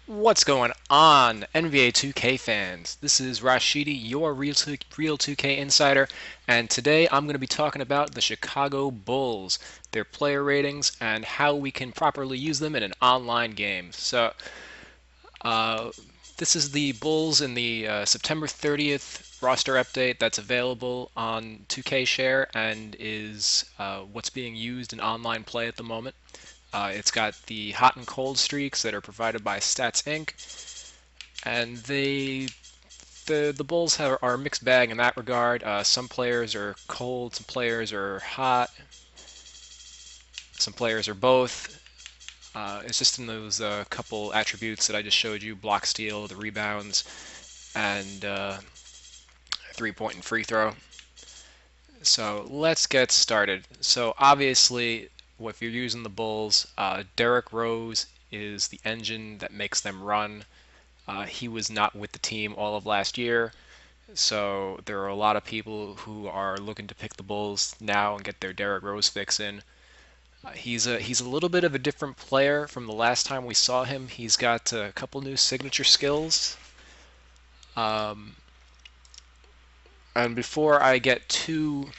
What's going on, NBA 2K fans? This is Rashidi, your Real 2K insider, and today I'm going to be talking about the Chicago Bulls, their player ratings, and how we can properly use them in an online game. Uh, this is the Bulls in the September 30th roster update that's available on 2K Share and is what's being used in online play at the moment. It's got the hot and cold streaks that are provided by Stats Inc. And the Bulls are a mixed bag in that regard. Some players are cold, some players are hot, some players are both. It's just in those couple attributes that I just showed you: block, steal, the rebounds, and 3-point and free throw. So let's get started. So obviously, if you're using the Bulls, Derrick Rose is the engine that makes them run. He was not with the team all of last year. So there are a lot of people who are looking to pick the Bulls now and get their Derrick Rose fix in. He's a little bit of a different player from the last time we saw him. He's got a couple new signature skills. Um, and before I get too,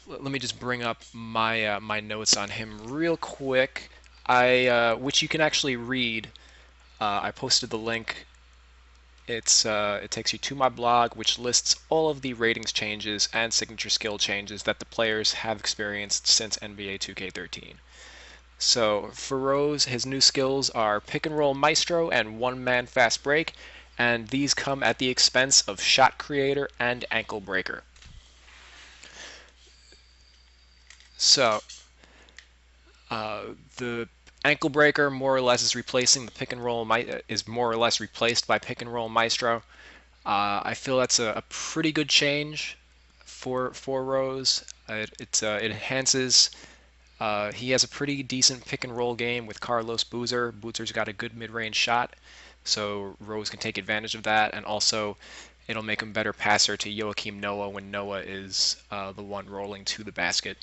let me just bring up my notes on him real quick. Which you can actually read. I posted the link. It takes you to my blog, which lists all of the ratings changes and signature skill changes that the players have experienced since NBA 2K13. So for Rose, his new skills are pick and roll maestro and one man fast break, and these come at the expense of shot creator and ankle breaker. So the ankle breaker more or less is replacing the pick and roll is more or less replaced by pick and roll maestro. I feel that's a pretty good change for Rose. It enhances. He has a pretty decent pick and roll game with Carlos Boozer. Boozer's got a good mid-range shot, so Rose can take advantage of that, and also it'll make him a better passer to Joakim Noah when Noah is the one rolling to the basket.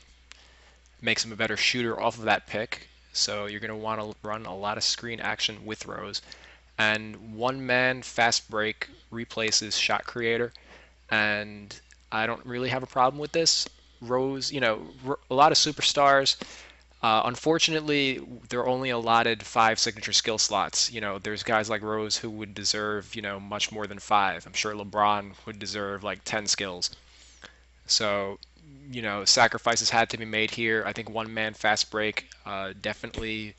Makes him a better shooter off of that pick, so you're going to want to run a lot of screen action with Rose. And one man fast break replaces shot creator, and I don't really have a problem with this. Rose, a lot of superstars. Unfortunately, they're only allotted 5 signature skill slots. There's guys like Rose who would deserve, much more than 5. I'm sure LeBron would deserve like 10 skills. So, sacrifices had to be made here. I think one man fast break definitely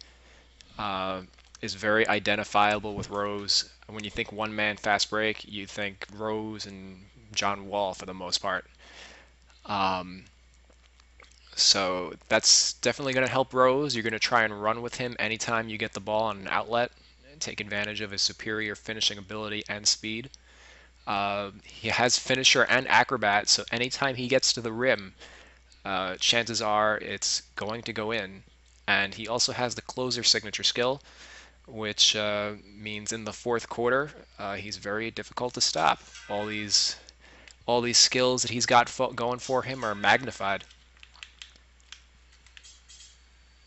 uh, is very identifiable with Rose. When you think one man fast break, you think Rose and John Wall for the most part. Um, so that's definitely going to help Rose. You're going to try and run with him anytime you get the ball on an outlet and take advantage of his superior finishing ability and speed. He has finisher and acrobat, so anytime he gets to the rim, chances are it's going to go in. And he also has the closer signature skill, which means in the fourth quarter he's very difficult to stop. All these skills that he's got going for him are magnified.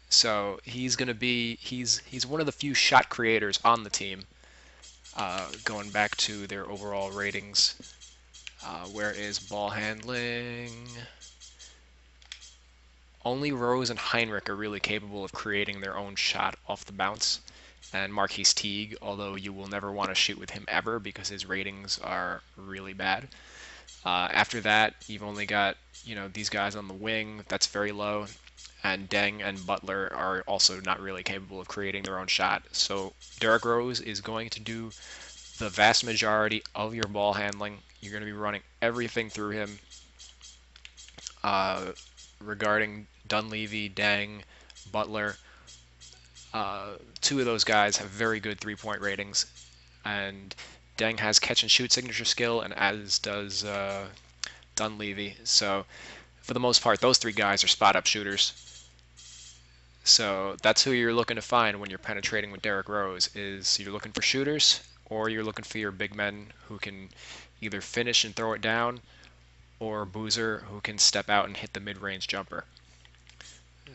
So he's going to be he's one of the few shot creators on the team. Going back to their overall ratings, where is ball handling? Only Rose and Heinrich are really capable of creating their own shot off the bounce. And Marquise Teague, although you will never want to shoot with him ever because his ratings are really bad. After that, you've only got these guys on the wing. That's very low. And Deng and Butler are also not really capable of creating their own shot. So Derrick Rose is going to do the vast majority of your ball handling. You're going to be running everything through him. Regarding Dunleavy, Deng, Butler, 2 of those guys have very good 3-point ratings, and Deng has catch and shoot signature skill, and as does Dunleavy. So for the most part, those 3 guys are spot up shooters. So that's who you're looking to find when you're penetrating with Derrick Rose. Is you're looking for shooters, or you're looking for your big men who can either finish and throw it down, or Boozer who can step out and hit the mid-range jumper.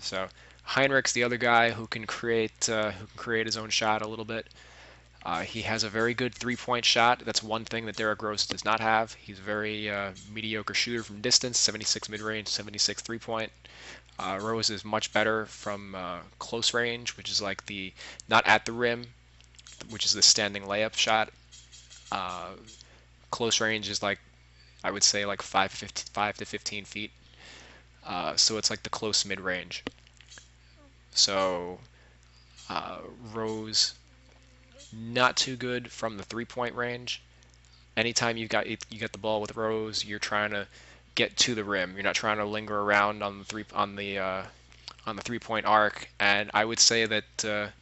So Heinrich's the other guy who can create his own shot a little bit. He has a very good three-point shot. That's one thing that Derrick Rose does not have. He's a very mediocre shooter from distance, 76 mid-range, 76 three-point. Rose is much better from close range, which is like the not at the rim, which is the standing layup shot. Uh, Close range is like I would say like 5 to 15 feet. So it's like the close mid-range. So Rose not too good from the three-point range. Anytime you get the ball with Rose, you're trying to get to the rim. You're not trying to linger around on the three-point arc. And I would say that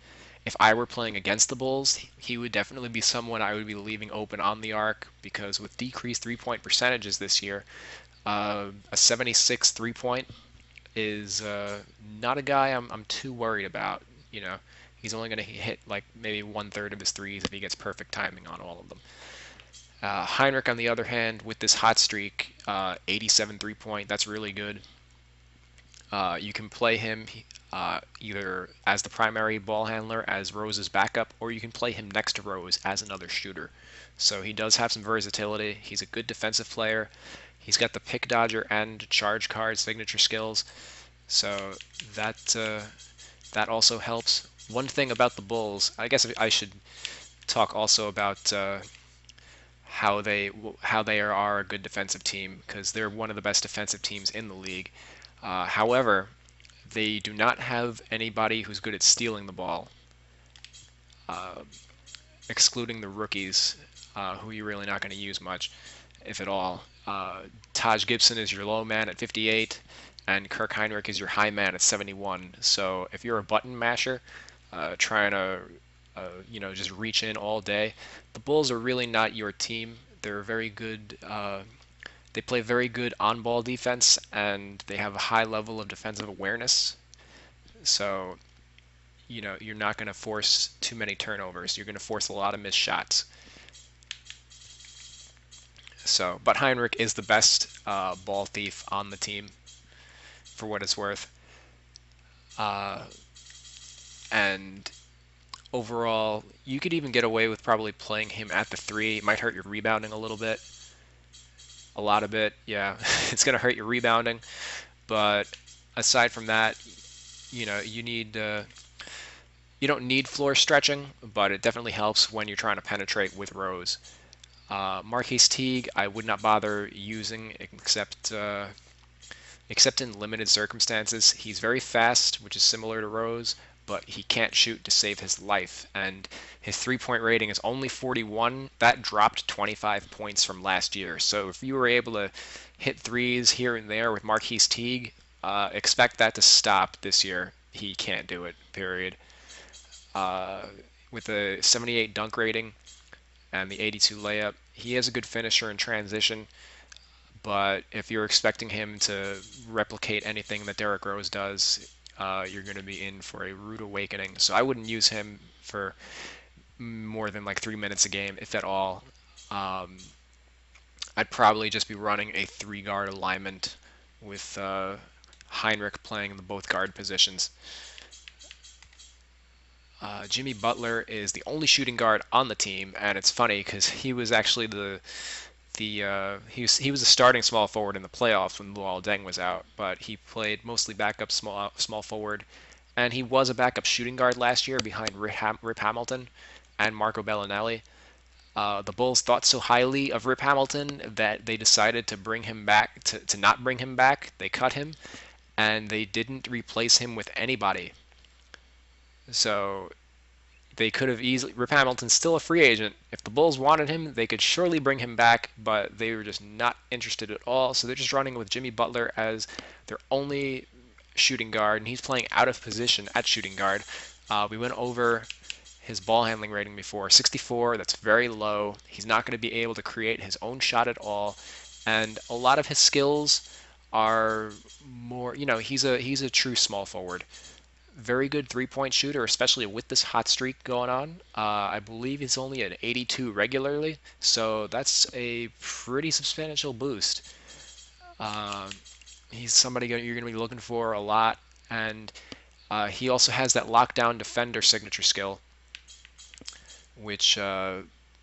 if I were playing against the Bulls, he would definitely be someone I would be leaving open on the arc, because with decreased three-point percentages this year, a 76 three-point is not a guy I'm too worried about. You know, he's only going to hit like maybe 1/3 of his threes if he gets perfect timing on all of them. Hinrich, on the other hand, with this hot streak, 87 three-point, that's really good. You can play him either as the primary ball handler, as Rose's backup, or you can play him next to Rose as another shooter. So he does have some versatility. He's a good defensive player. He's got the pick dodger and charge card signature skills. So that also helps. One thing about the Bulls, I guess I should talk also about how they are a good defensive team, because they're one of the best defensive teams in the league. However, they do not have anybody who's good at stealing the ball, excluding the rookies, who you're really not going to use much, if at all. Taj Gibson is your low man at 58, and Kirk Hinrich is your high man at 71. So if you're a button masher, trying to just reach in all day, the Bulls are really not your team. They're very good. They play very good on-ball defense, and they have a high level of defensive awareness. So, you're not going to force too many turnovers. You're going to force a lot of missed shots. So, but Hinrich is the best ball thief on the team, for what it's worth. And overall, you could even get away with probably playing him at the three. It might hurt your rebounding a little bit. A lot of it, yeah. It's going to hurt your rebounding. But aside from that, you don't need floor stretching, but it definitely helps when you're trying to penetrate with Rose. Marquise Teague, I would not bother using except in limited circumstances. He's very fast, which is similar to Rose, but he can't shoot to save his life, and his three-point rating is only 41. That dropped 25 points from last year. So if you were able to hit threes here and there with Marquise Teague, expect that to stop this year. He can't do it, period. With a 78 dunk rating and the 82 layup, he has a good finisher in transition, but if you're expecting him to replicate anything that Derrick Rose does, you're going to be in for a rude awakening. So I wouldn't use him for more than like 3 minutes a game, if at all. I'd probably just be running a 3-guard alignment with Hinrich playing the both guard positions. Jimmy Butler is the only shooting guard on the team, and it's funny because he was actually he was a starting small forward in the playoffs when Luol Deng was out, but he played mostly backup small forward, and he was a backup shooting guard last year behind Rip Hamilton and Marco Bellinelli. The Bulls thought so highly of Rip Hamilton that they decided to bring him back to not bring him back. They cut him, and they didn't replace him with anybody. So they could have easily. Rip Hamilton's still a free agent. If the Bulls wanted him, they could surely bring him back, but they were just not interested at all. So they're just running with Jimmy Butler as their only shooting guard, and he's playing out of position at shooting guard. We went over his ball handling rating before, 64. That's very low. He's not going to be able to create his own shot at all, and a lot of his skills are more. He's a true small forward. Very good three-point shooter, especially with this hot streak going on. I believe he's only at 82 regularly, so that's a pretty substantial boost. He's somebody you're going to be looking for a lot, and he also has that lockdown defender signature skill. which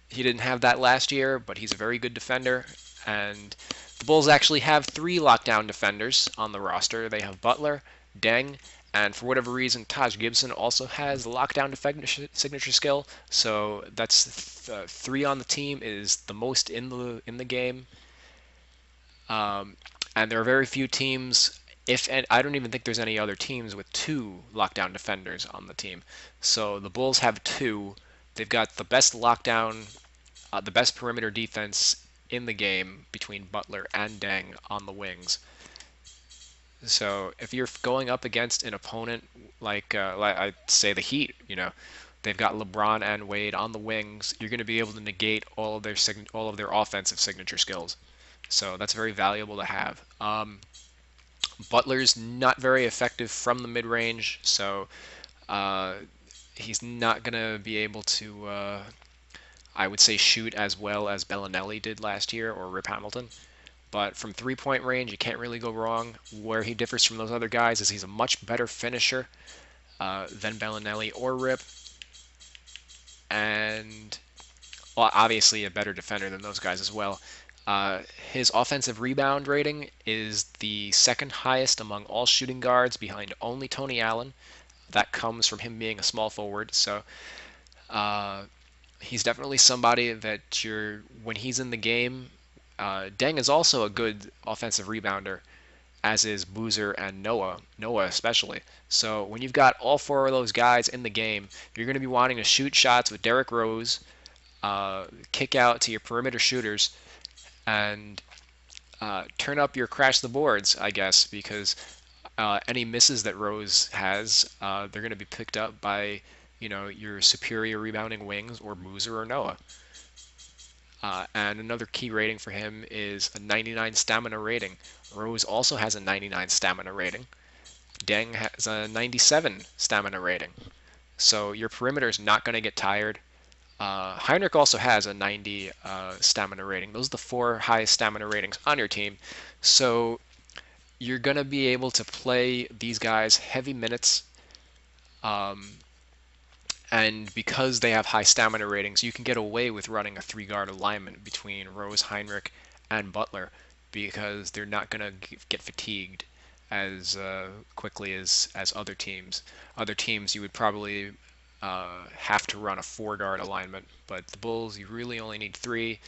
he didn't have that last year, but he's a very good defender. And the Bulls actually have 3 lockdown defenders on the roster. They have Butler, Deng, and for whatever reason, Taj Gibson also has the lockdown defender signature skill. So that's 3 on the team is the most in the game. And there are very few teams, if and I don't even think there's any other teams with 2 lockdown defenders on the team. So the Bulls have 2. They've got the best lockdown, the best perimeter defense in the game between Butler and Deng on the wings. So if you're going up against an opponent like I'd say the Heat, they've got LeBron and Wade on the wings, you're going to be able to negate all of their offensive signature skills. So that's very valuable to have. Butler's not very effective from the mid range, so uh, he's not going to be able to, I would say, shoot as well as Bellinelli did last year or Rip Hamilton. But from 3-point range, you can't really go wrong. Where he differs from those other guys is he's a much better finisher than Bellinelli or Rip, and well, obviously a better defender than those guys as well. His offensive rebound rating is the second highest among all shooting guards, behind only Tony Allen. That comes from him being a small forward. So he's definitely somebody that when he's in the game. Deng is also a good offensive rebounder, as is Boozer and Noah especially. So when you've got all 4 of those guys in the game, you're going to be wanting to shoot shots with Derrick Rose, kick out to your perimeter shooters, and turn up your crash the boards, I guess, because any misses that Rose has, they're going to be picked up by your superior rebounding wings or Boozer or Noah. And another key rating for him is a 99 stamina rating. Rose also has a 99 stamina rating. Deng has a 97 stamina rating. So your perimeter is not going to get tired. Hinrich also has a 90 stamina rating. Those are the 4 highest stamina ratings on your team. So you're going to be able to play these guys heavy minutes. And because they have high stamina ratings, you can get away with running a 3-guard alignment between Rose, Hinrich, and Butler because they're not going to get fatigued as quickly as other teams. Other teams, you would probably have to run a 4-guard alignment, but the Bulls, you really only need 3.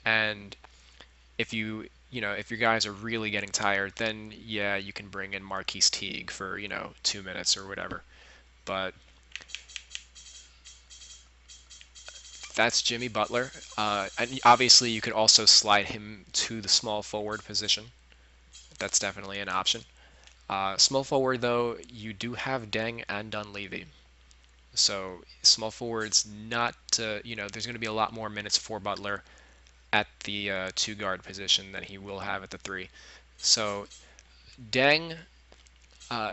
And if if your guys are really getting tired, then yeah, you can bring in Marquise Teague for 2 minutes or whatever. But that's Jimmy Butler. And obviously, you could also slide him to the small forward position. That's definitely an option. Small forward, though, you do have Deng and Dunleavy. So small forward's not, there's going to be a lot more minutes for Butler at the 2-guard position than he will have at the 3. So Deng,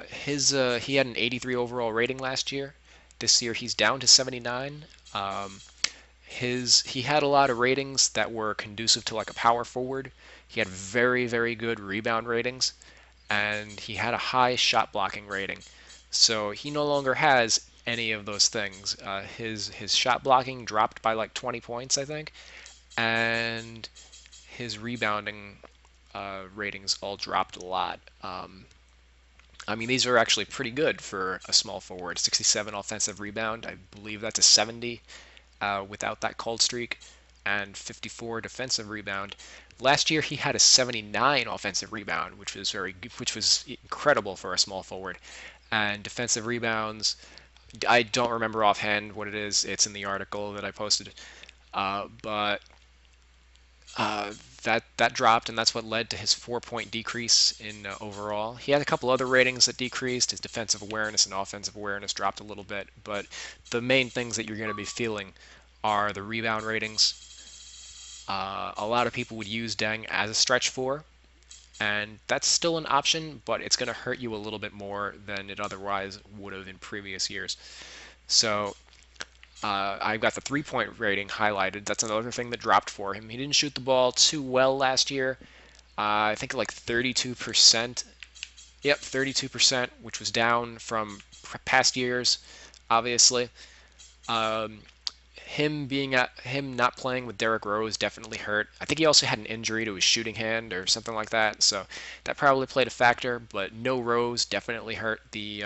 he had an 83 overall rating last year. This year he's down to 79. He had a lot of ratings that were conducive to like a power forward. He had very, very good rebound ratings, and he had a high shot blocking rating. So he no longer has any of those things. His shot blocking dropped by like 20 points, I think, and his rebounding ratings all dropped a lot. I mean, these are actually pretty good for a small forward. 67 offensive rebound. I believe that's a 70 without that cold streak, and 54 defensive rebound. Last year he had a 79 offensive rebound, which was incredible for a small forward. And defensive rebounds, I don't remember offhand what it is. It's in the article that I posted, but that dropped, and that's what led to his 4-point decrease in overall. He had a couple other ratings that decreased. His defensive awareness and offensive awareness dropped a little bit, but the main things that you're going to be feeling are the rebound ratings. A lot of people would use Deng as a stretch 4, and that's still an option, but it's going to hurt you a little bit more than it otherwise would have in previous years. So I've got the 3-point rating highlighted. That's another thing that dropped for him. He didn't shoot the ball too well last year. I think like 32%. Yep, 32%, which was down from past years, obviously. him not playing with Derrick Rose definitely hurt. I think he also had an injury to his shooting hand or something like that, so that probably played a factor. But no Rose definitely hurt the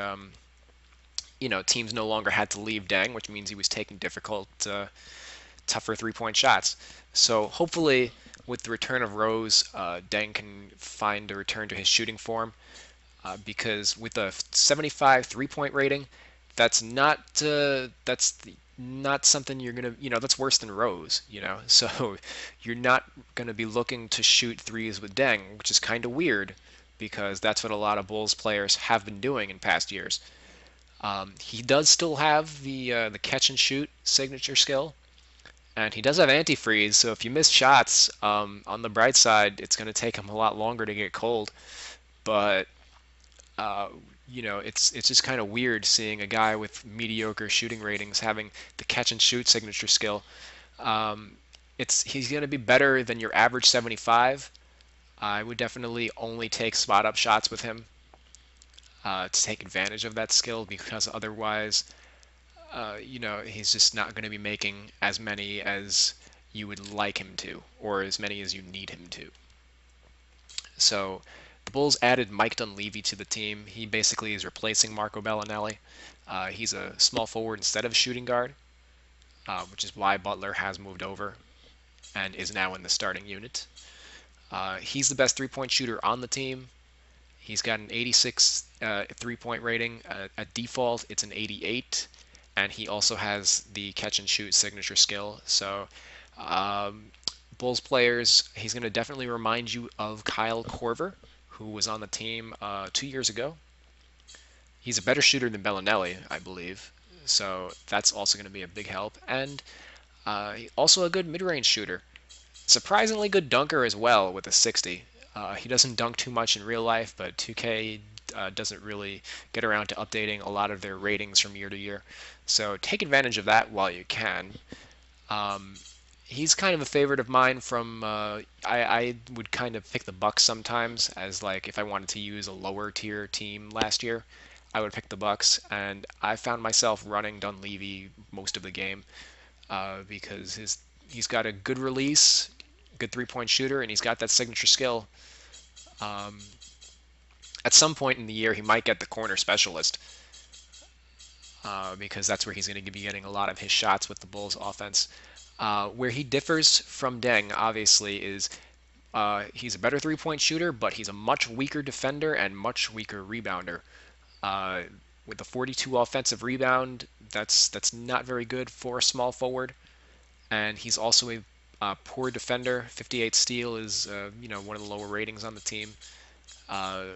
teams no longer had to leave Deng, which means he was taking difficult, tougher 3-point shots. So hopefully, with the return of Rose, Deng can find a return to his shooting form. Because with a 75 3-point rating, that's not something you're gonna that's worse than Rose. So you're not gonna be looking to shoot threes with Deng, which is kind of weird because that's what a lot of Bulls players have been doing in past years. He does still have the catch and shoot signature skill, and he does have antifreeze. So if you miss shots, on the bright side, it's going to take him a lot longer to get cold. But uh, it's just kind of weird seeing a guy with mediocre shooting ratings having the catch and shoot signature skill. Um, he's going to be better than your average 75. I would definitely only take spot up shots with him to take advantage of that skill because otherwise, he's just not going to be making as many as you would like him to, or as many as you need him to. So the Bulls added Mike Dunleavy to the team. He basically is replacing Marco Bellinelli. He's a small forward instead of a shooting guard, which is why Butler has moved over and is now in the starting unit. He's the best three-point shooter on the team. He's got an 86 three-point rating. At default, it's an 88, and he also has the catch and shoot signature skill. So um, Bulls players, he's going to definitely remind you of Kyle Korver, who was on the team 2 years ago. He's a better shooter than Bellinelli, I believe. So that's also going to be a big help. And also a good mid-range shooter. Surprisingly good dunker as well with a 60. He doesn't dunk too much in real life, but 2K doesn't really get around to updating a lot of their ratings from year to year. So take advantage of that while you can. Um, he's kind of a favorite of mine from I would kind of pick the Bucks sometimes as like if I wanted to use a lower tier team last year, I would pick the Bucks, and I found myself running Dunleavy most of the game because he's got a good release, good 3-point shooter, and he's got that signature skill. Um, at some point in the year, he might get the corner specialist because that's where he's going to be getting a lot of his shots with the Bulls offense. Where he differs from Deng, obviously, is he's a better 3-point shooter, but he's a much weaker defender and much weaker rebounder. Uh, with a 42 offensive rebound, that's not very good for a small forward. And he's also a poor defender. 58 steal is one of the lower ratings on the team.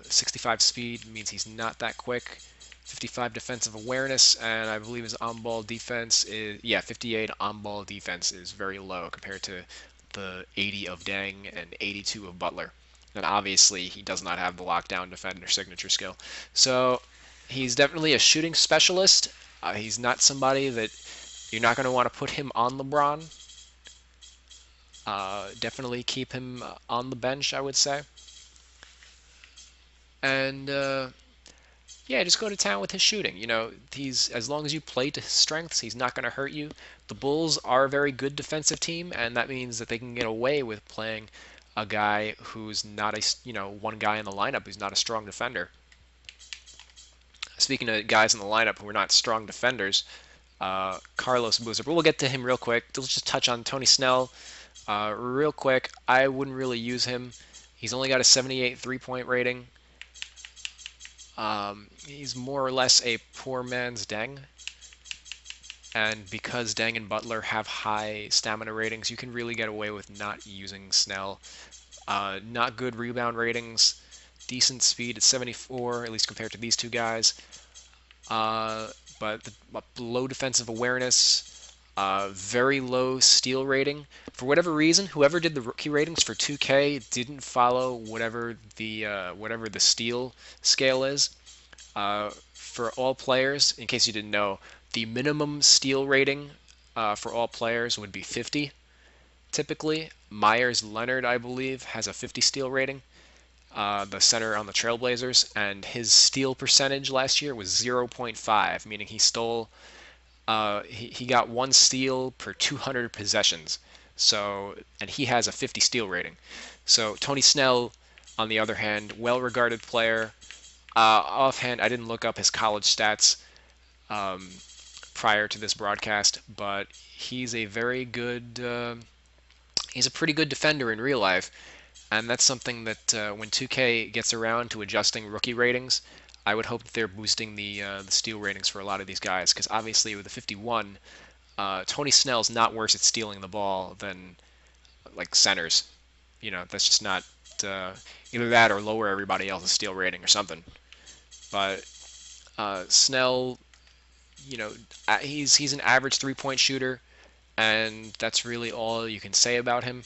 65 speed means he's not that quick. 55 defensive awareness, and I believe his on-ball defense is 58 on-ball defense is very low compared to the 80 of Deng and 82 of Butler. And obviously, he does not have the lockdown defender signature skill. So he's definitely a shooting specialist. He's not somebody that you're not going to want to put him on LeBron. Definitely keep him on the bench, I would say. And just go to town with his shooting. He's as long as you play to his strengths, he's not going to hurt you. The Bulls are a very good defensive team, and that means that they can get away with playing a guy who's not one guy in the lineup who's not a strong defender. Speaking of guys in the lineup who are not strong defenders, Carlos Boozer, but we'll get to him real quick. Let's just touch on Tony Snell real quick. I wouldn't really use him. He's only got a 78 3-point rating. He's more or less a poor man's Deng. And because Deng and Butler have high stamina ratings, you can really get away with not using Snell. Not good rebound ratings. Decent speed at 74, at least compared to these two guys. But low defensive awareness, very low steal rating. For whatever reason, whoever did the rookie ratings for 2K didn't follow whatever the steal scale is. For all players, in case you didn't know, the minimum steal rating for all players would be 50. Typically, Myers Leonard, I believe, has a 50 steal rating. The center on the Trailblazers, and his steal percentage last year was 0.5, meaning he stole He got 1 steal per 200 possessions. So, and he has a 50 steal rating. So Tony Snell, on the other hand, well-regarded player. Offhand, I didn't look up his college stats um, prior to this broadcast, but he's a very good. He's a pretty good defender in real life, and that's something that when 2K gets around to adjusting rookie ratings, I would hope that they're boosting the steal ratings for a lot of these guys, because obviously with the 51, Tony Snell's not worse at stealing the ball than like centers. That's just not either that or lower everybody else's steal rating or something. But Snell, he's an average 3-point shooter, and that's really all you can say about him.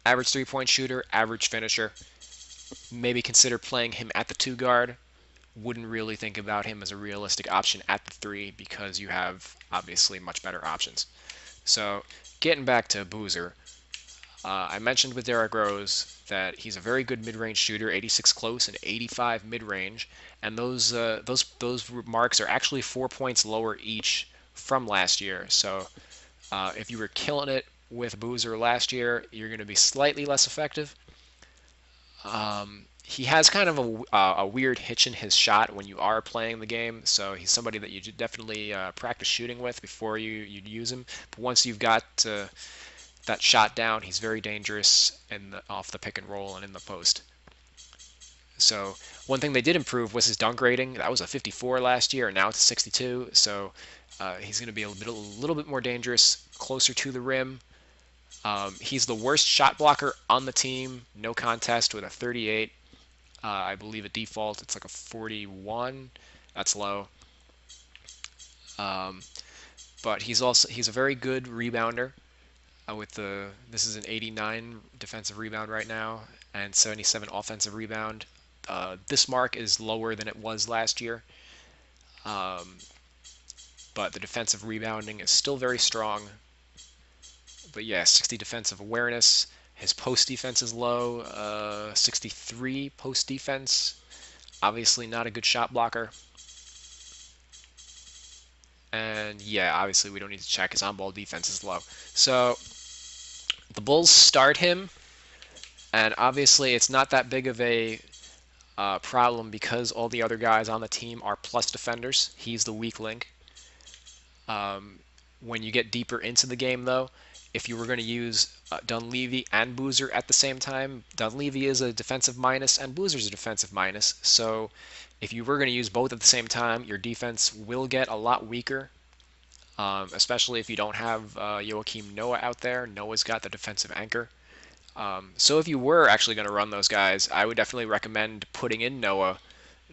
Average 3-point shooter, average finisher. Maybe consider playing him at the 2 guard. Wouldn't really think about him as a realistic option at the 3 because you have obviously much better options. So getting back to Boozer, I mentioned with Derrick Rose that he's a very good mid-range shooter, 86 close and 85 mid-range, and those marks are actually 4 points lower each from last year. So if you were killing it with Boozer last year, you're going to be slightly less effective. He has kind of a weird hitch in his shot when you are playing the game, so he's somebody that you definitely practice shooting with before you use him. But once you've got that shot down, he's very dangerous off the pick and roll and in the post. So one thing they did improve was his dunk rating. That was a 54 last year, and now it's a 62. So he's going to be a little bit more dangerous, closer to the rim. He's the worst shot blocker on the team, no contest, with a 38. I believe at default it's like a 41. That's low. But he's a very good rebounder. This is an 89 defensive rebound right now and 77 offensive rebound. This mark is lower than it was last year, but the defensive rebounding is still very strong. But yeah, 60 defensive awareness. His post defense is low, 63 post defense. Obviously not a good shot blocker. And yeah, obviously we don't need to check. His on-ball defense is low. So the Bulls start him, and obviously it's not that big of a problem because all the other guys on the team are plus defenders. He's the weak link. When you get deeper into the game, though, if you were going to use Dunleavy and Boozer at the same time, Dunleavy is a defensive minus and Boozer's a defensive minus. So if you were going to use both at the same time, your defense will get a lot weaker, especially if you don't have Joakim Noah out there. Noah's got the defensive anchor. So if you were actually going to run those guys, I would definitely recommend putting in Noah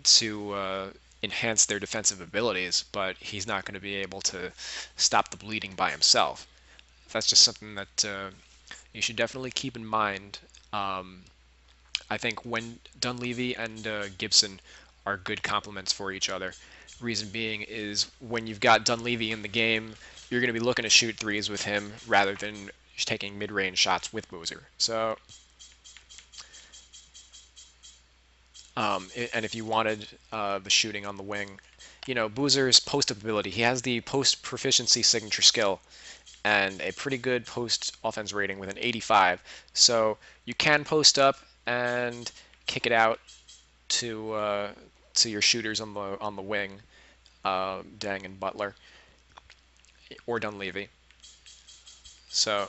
to enhance their defensive abilities, but he's not going to be able to stop the bleeding by himself. That's just something that you should definitely keep in mind. I think when Dunleavy and Gibson are good complements for each other. Reason being is when you've got Dunleavy in the game, you're going to be looking to shoot threes with him rather than taking mid-range shots with Boozer. So, and if you wanted the shooting on the wing, Boozer's post ability, he has the post proficiency signature skill and a pretty good post offense rating with an 85. So you can post up and kick it out to your shooters on the wing, Deng and Butler, or Dunleavy. So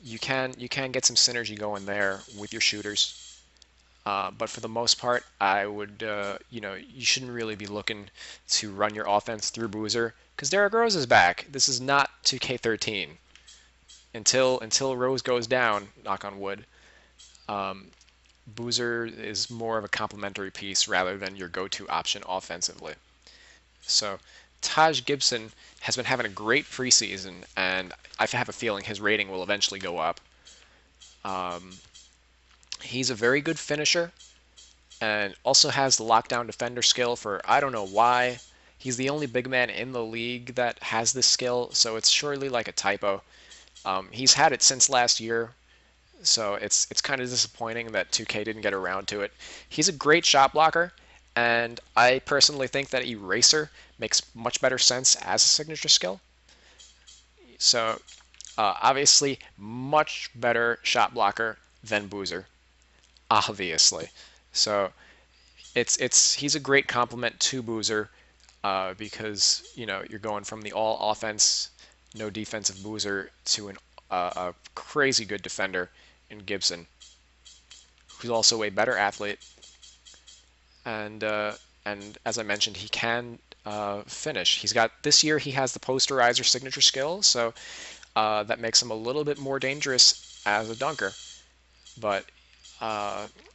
you can get some synergy going there with your shooters. But for the most part, I would, you shouldn't really be looking to run your offense through Boozer because Derrick Rose is back. This is not 2K13. Until Rose goes down, knock on wood, Boozer is more of a complementary piece rather than your go-to option offensively. So Taj Gibson has been having a great preseason, and I have a feeling his rating will eventually go up. He's a very good finisher and also has the lockdown defender skill for I don't know why. He's the only big man in the league that has this skill, so it's surely like a typo. He's had it since last year, so it's kind of disappointing that 2K didn't get around to it. He's a great shot blocker, And I personally think that Eraser makes much better sense as a signature skill. So obviously, much better shot blocker than Boozer, obviously. So he's a great complement to Boozer because you're going from the all offense, no defensive Boozer to a crazy good defender in Gibson, who's also a better athlete, and as I mentioned, he can finish. This year he has the posterizer signature skill, so that makes him a little bit more dangerous as a dunker. But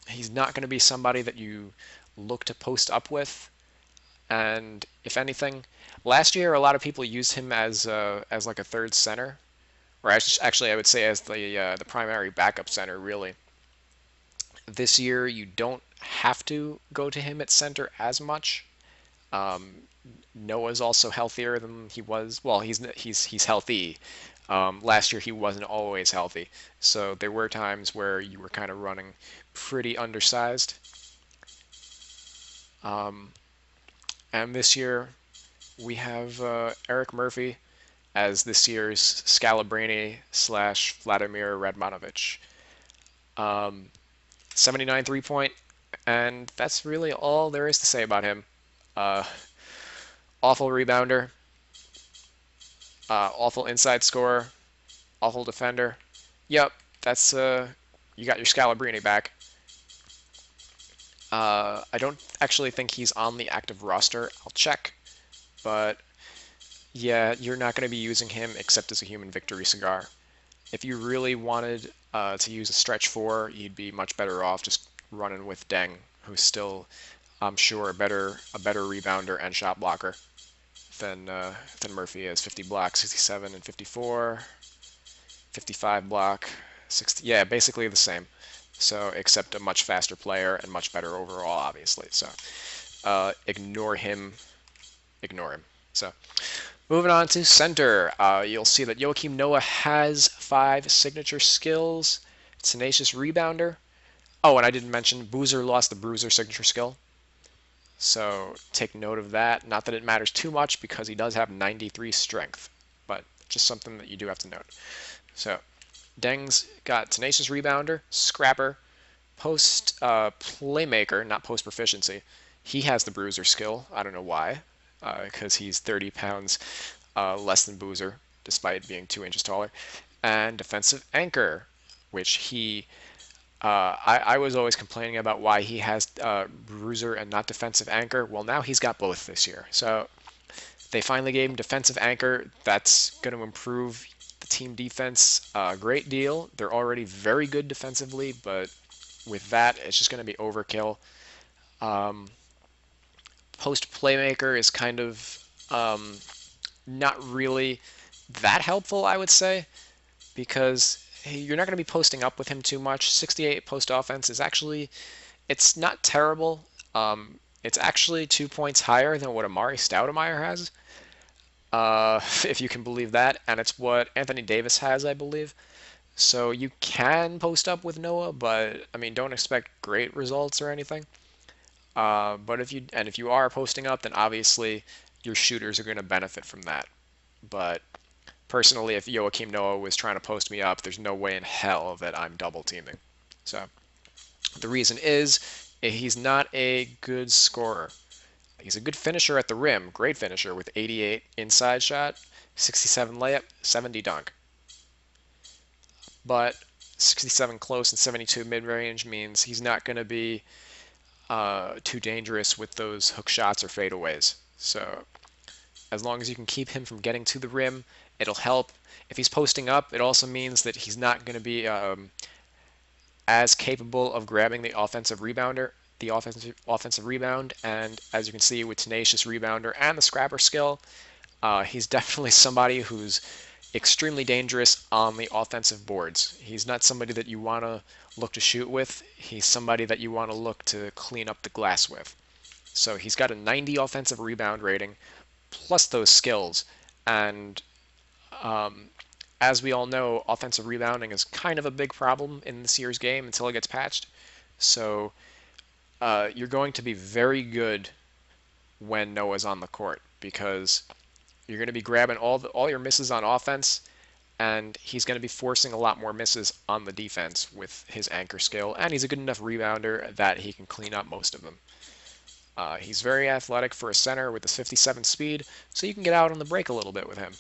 he's not going to be somebody that you look to post up with. And if anything, last year a lot of people used him as like a third center, or actually I would say as the primary backup center really. This year you don't have to go to him at center as much. Noah's also healthier than he was. Well, he's healthy. Last year he wasn't always healthy, so there were times where you were kind of running pretty undersized. And this year we have Eric Murphy as this year's Scalabrini / Vladimir Radmanovich. 79 3-point, and that's really all there is to say about him. Awful rebounder, awful inside scorer, awful defender. Yep, that's you got your Scalabrini back. I don't actually think he's on the active roster. I'll check, but yeah, you're not going to be using him except as a human victory cigar. If you really wanted to use a stretch four, you'd be much better off just running with Deng, who's still, I'm sure, a better rebounder and shot blocker than Murphy is. 50 block, 67 and 54, 55 block, 60. Yeah, basically the same. So except a much faster player and much better overall, obviously. So ignore him. Ignore him. So moving on to center, you'll see that Joakim Noah has 5 signature skills. Tenacious rebounder. Oh, and I didn't mention Boozer lost the Bruiser signature skill. So take note of that. Not that it matters too much because he does have 93 strength, but just something that you do have to note. So Deng's got Tenacious rebounder, Scrapper, Post playmaker, not post proficiency. He has the Bruiser skill. I don't know why, because he's 30 pounds less than Boozer, despite being 2 inches taller. And defensive anchor, which he I was always complaining about why he has Bruiser and not defensive anchor. Well, now he's got both this year. So they finally gave him defensive anchor. That's going to improve the team defense a great deal. They're already very good defensively, but with that, it's just going to be overkill. Post playmaker is kind of not really that helpful, I would say, because you're not going to be posting up with him too much. 68 post offense is actually, it's not terrible. It's actually 2 points higher than what Amari Stoudemire has, if you can believe that, and it's what Anthony Davis has, I believe. So you can post up with Noah, but I mean, don't expect great results or anything. But if you are posting up, then obviously your shooters are going to benefit from that. But personally, if Joakim Noah was trying to post me up, there's no way in hell that I'm double teaming. So the reason is he's not a good scorer. He's a good finisher at the rim, great finisher with 88 inside shot, 67 layup, 70 dunk. But 67 close and 72 mid-range means he's not going to be too dangerous with those hook shots or fadeaways. So as long as you can keep him from getting to the rim, it'll help. If he's posting up, it also means that he's not going to be as capable of grabbing the offensive rebound. And as you can see with Tenacious rebounder and the Scrapper skill, he's definitely somebody who's extremely dangerous on the offensive boards. He's not somebody that you want to look to shoot with. He's somebody that you want to look to clean up the glass with. So he's got a 90 offensive rebound rating plus those skills. And as we all know, offensive rebounding is kind of a big problem in this year's game until it gets patched. So you're going to be very good when Noah's on the court because you're going to be grabbing all your misses on offense, and he's going to be forcing a lot more misses on the defense with his anchor skill, and he's a good enough rebounder that he can clean up most of them. He's very athletic for a center with his 57 speed, so you can get out on the break a little bit with him.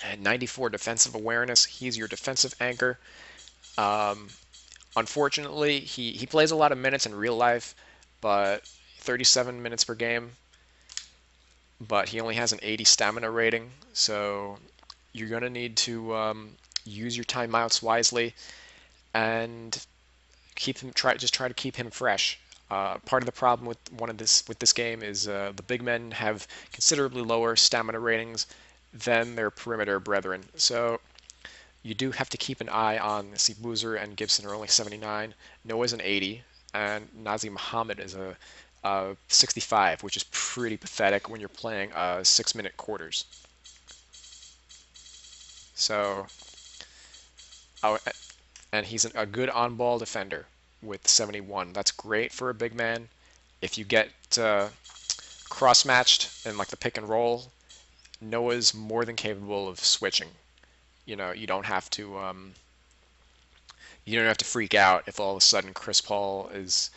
And 94 defensive awareness, he's your defensive anchor. Unfortunately, he plays a lot of minutes in real life, but 37 minutes per game, but he only has an 80 stamina rating, so you're going to need to use your timeouts wisely and try to keep him fresh. Part of the problem with this game is the big men have considerably lower stamina ratings than their perimeter brethren. So you do have to keep an eye on, see, Boozer and Gibson are only 79, Noah's an 80, and Nazr Mohammed is a 65, which is pretty pathetic when you're playing 6-minute quarters. So, and he's a good on-ball defender with 71. That's great for a big man. If you get cross-matched in like the pick and roll, Noah's more than capable of switching. You know, you don't have to freak out if all of a sudden Chris Paul is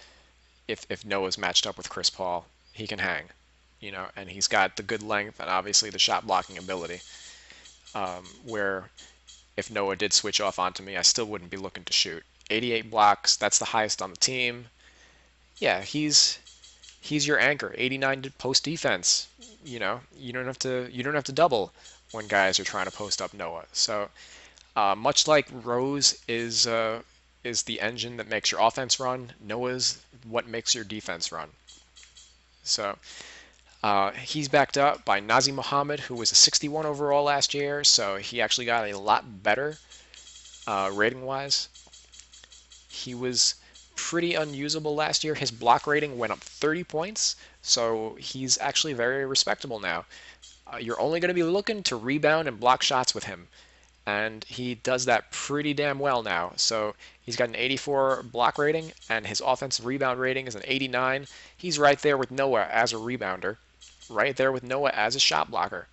if Noah's matched up with Chris Paul, he can hang. You know, and he's got the good length and obviously the shot blocking ability. Where if Noah did switch off onto me, I still wouldn't be looking to shoot. 88 blocks, that's the highest on the team. Yeah, he's your anchor. 89 post defense. You know, you don't have to double when guys are trying to post up Noah. So much like Rose is the engine that makes your offense run, Noah's what makes your defense run. So he's backed up by Nazr Mohammed, who was a 61 overall last year, so he actually got a lot better rating-wise. He was pretty unusable last year. His block rating went up 30 points, so he's actually very respectable now. You're only going to be looking to rebound and block shots with him, and he does that pretty damn well now. So he's got an 84 block rating, and his offensive rebound rating is an 89. He's right there with Noah as a rebounder, right there with Noah as a shot blocker.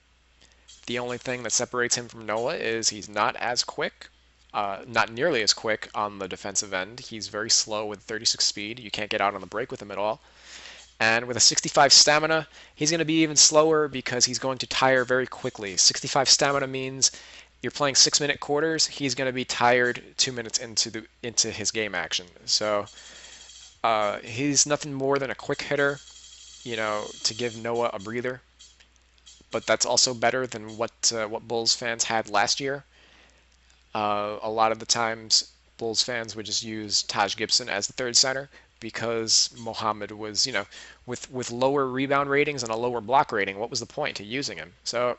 The only thing that separates him from Noah is he's not as quick, not nearly as quick on the defensive end. He's very slow with 36 speed. You can't get out on the break with him at all. And with a 65 stamina, he's going to be even slower because he's going to tire very quickly. 65 stamina means you're playing 6-minute quarters. He's going to be tired 2 minutes into his game action. So he's nothing more than a quick hitter, you know, to give Noah a breather. But that's also better than what Bulls fans had last year. A lot of the times, Bulls fans would just use Taj Gibson as the third center because Mohammed was, you know, with lower rebound ratings and a lower block rating, what was the point to using him? So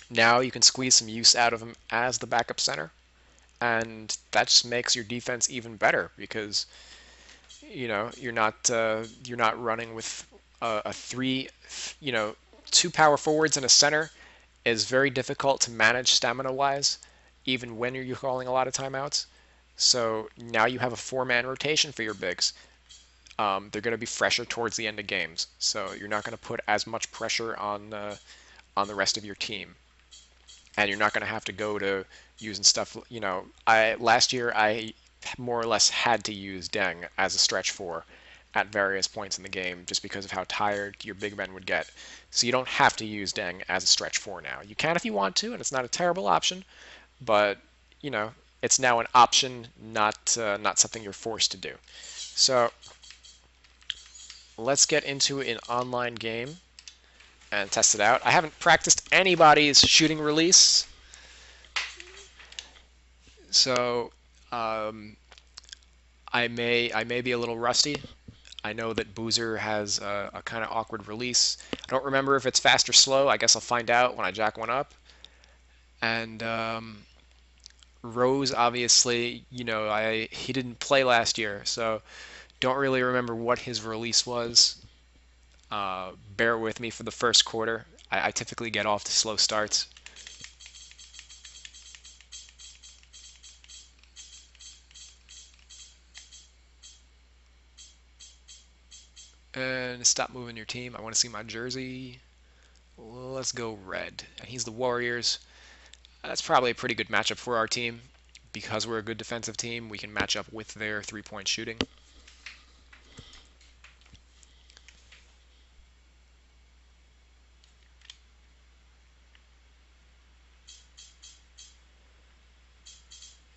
now you can squeeze some use out of him as the backup center, and that just makes your defense even better because, you know, you're not running with a three, you know, 2 power forwards and a center is very difficult to manage stamina-wise, even when you're calling a lot of timeouts. So now you have a 4-man rotation for your bigs. They're going to be fresher towards the end of games, so you're not going to put as much pressure on the rest of your team, and you're not going to have to go to using stuff. You know, last year I more or less had to use Deng as a stretch 4 at various points in the game just because of how tired your big men would get. So you don't have to use Deng as a stretch 4 now. You can if you want to, and it's not a terrible option, but you know, it's now an option, not something you're forced to do. So let's get into an online game and test it out. I haven't practiced anybody's shooting release, so I may be a little rusty. I know that Boozer has a kind of awkward release. I don't remember if it's fast or slow. I guess I'll find out when I jack one up. And Rose, obviously, you know, he didn't play last year, so don't really remember what his release was. Bear with me for the first quarter. I typically get off to slow starts. to stop moving your team. I want to see my jersey. Let's go red. And he's the Warriors. That's probably a pretty good matchup for our team. Because we're a good defensive team, we can match up with their three-point shooting.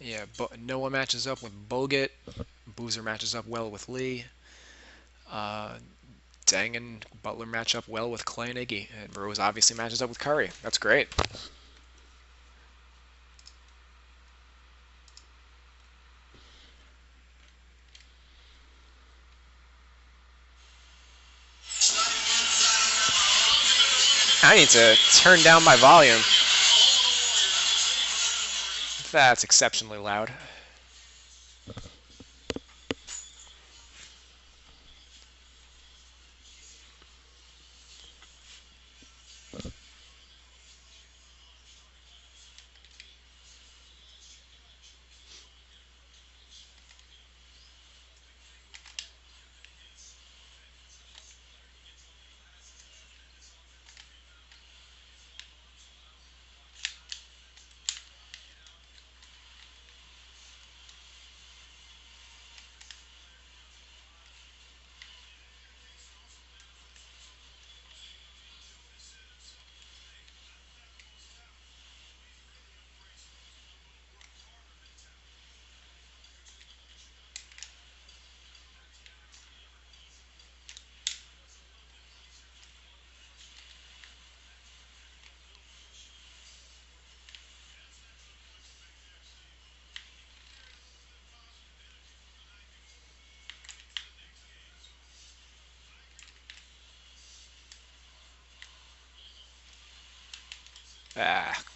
Yeah, but Noah matches up with Bogut. Boozer matches up well with Lee. Deng and Butler match up well with Clay and Iggy. And Rose obviously matches up with Curry. That's great. I need to turn down my volume. That's exceptionally loud.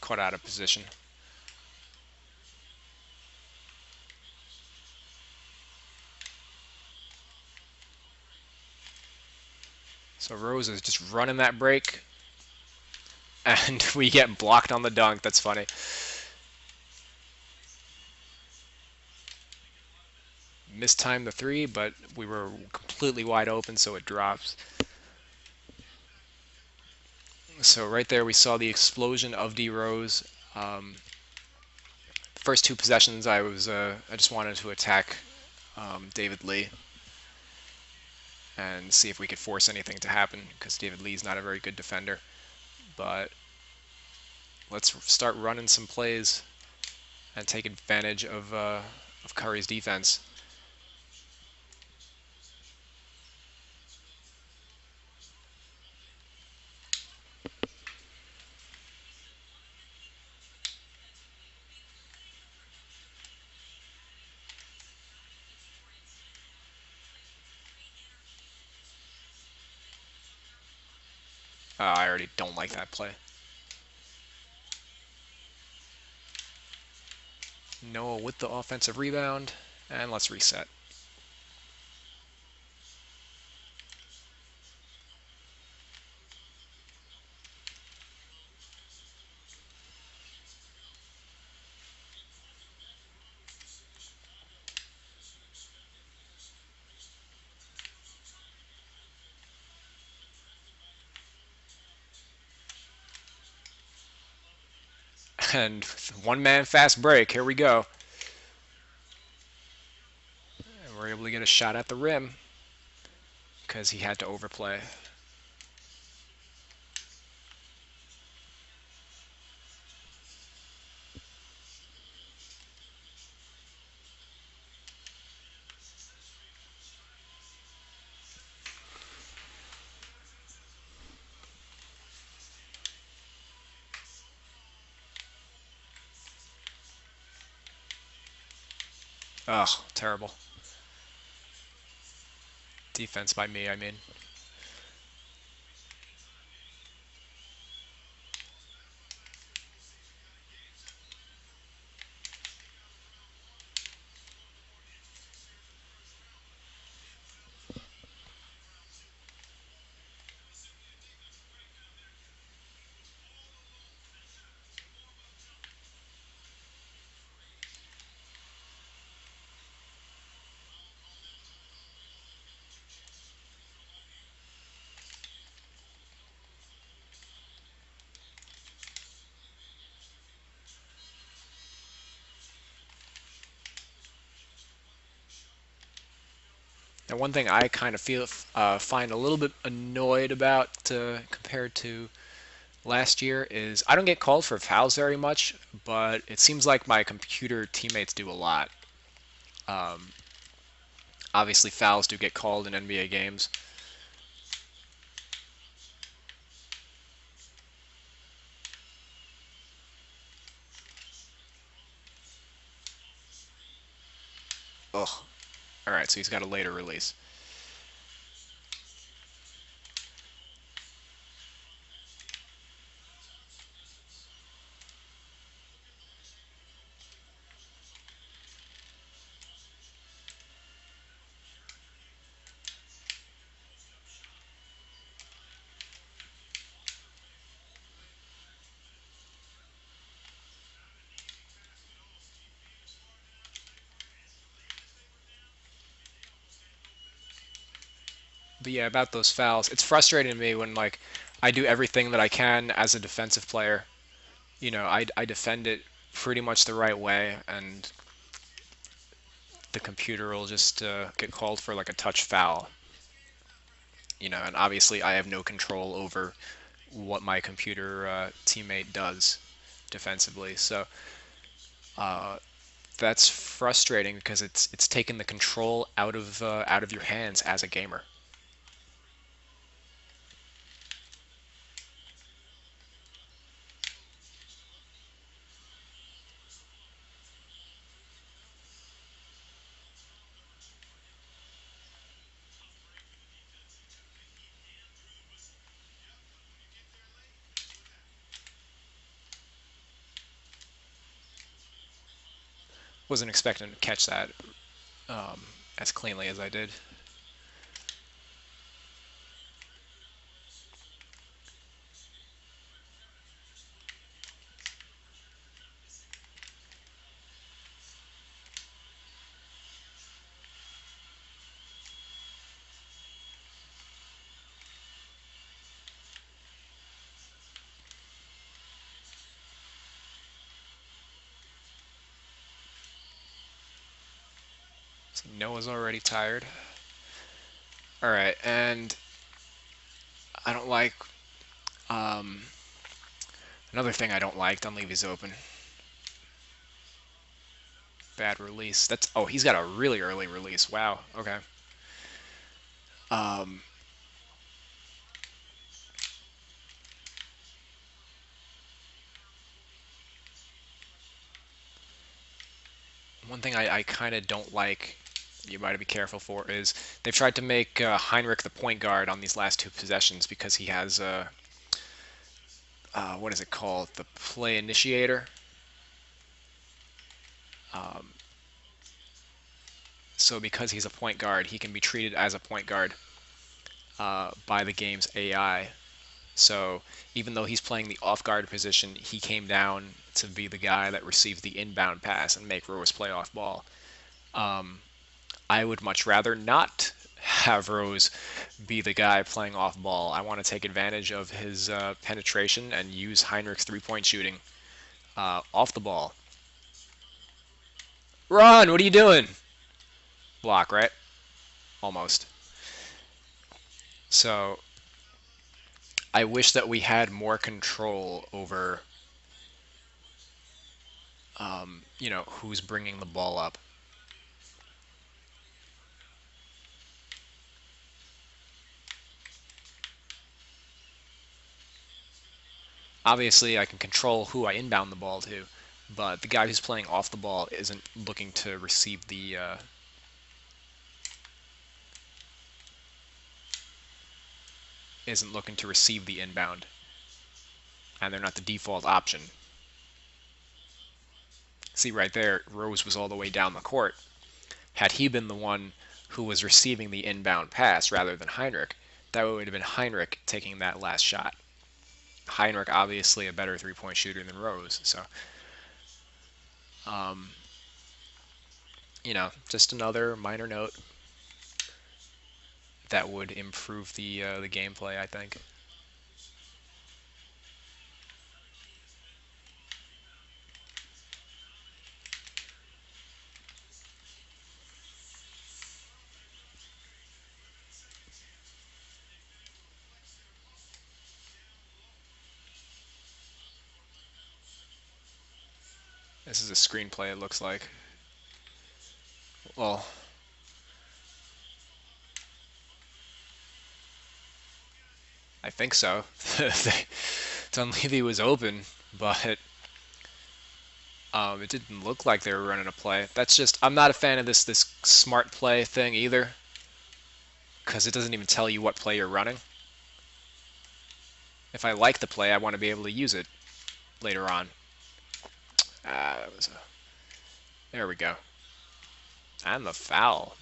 Caught out of position. So Rose is just running that break. And we get blocked on the dunk. That's funny. Mistimed the three, but we were completely wide open, so it drops. So right there, we saw the explosion of D Rose. First two possessions, I just wanted to attack David Lee and see if we could force anything to happen because David Lee's not a very good defender. But let's start running some plays and take advantage of Curry's defense. I already don't like that play. Noah with the offensive rebound, and let's reset. And one-man fast break. Here we go. And we're able to get a shot at the rim because he had to overplay. Ugh, terrible. Defense by me, I mean. And one thing I kind of find a little bit annoyed about compared to last year is I don't get called for fouls very much, but it seems like my computer teammates do a lot. Um, Obviously, fouls do get called in NBA games. Ugh. All right, so he's got a later release. But yeah, about those fouls, it's frustrating to me when like I do everything that I can as a defensive player. I defend it pretty much the right way, and the computer will just get called for like a touch foul. And obviously I have no control over what my computer teammate does defensively. So that's frustrating because it's taken the control out of your hands as a gamer. Wasn't expecting to catch that as cleanly as I did. So Noah's already tired. All right, and I don't like um, another thing I don't like. Don't leave these open. Bad release. He's got a really early release. Wow. Okay. Um, One thing I kind of don't like, you got to be careful for, is they've tried to make Heinrich the point guard on these last two possessions because he has what is it called? The play initiator. Um, so because he's a point guard, he can be treated as a point guard by the game's AI. So even though he's playing the off guard position, he came down to be the guy that receives the inbound pass and make Rose play off ball. I would much rather not have Rose be the guy playing off ball. I want to take advantage of his penetration and use Heinrich's 3-point shooting off the ball. Ron, what are you doing? Block, right? Almost. So I wish that we had more control over, who's bringing the ball up. Obviously, I can control who I inbound the ball to, but the guy who's playing off the ball isn't looking to receive the inbound, and they're not the default option. See right there, Rose was all the way down the court. Had he been the one who was receiving the inbound pass rather than Heinrich, that would have been Heinrich taking that last shot. Heinrich obviously a better 3-point shooter than Rose, so um, just another minor note that would improve the gameplay, I think. This is a screenplay, it looks like. Well, I think so. Dunleavy was open, but it didn't look like they were running a play. That's just, I'm not a fan of this smart play thing either, because it doesn't even tell you what play you're running. If I like the play, I want to be able to use it later on. There we go. And the foul.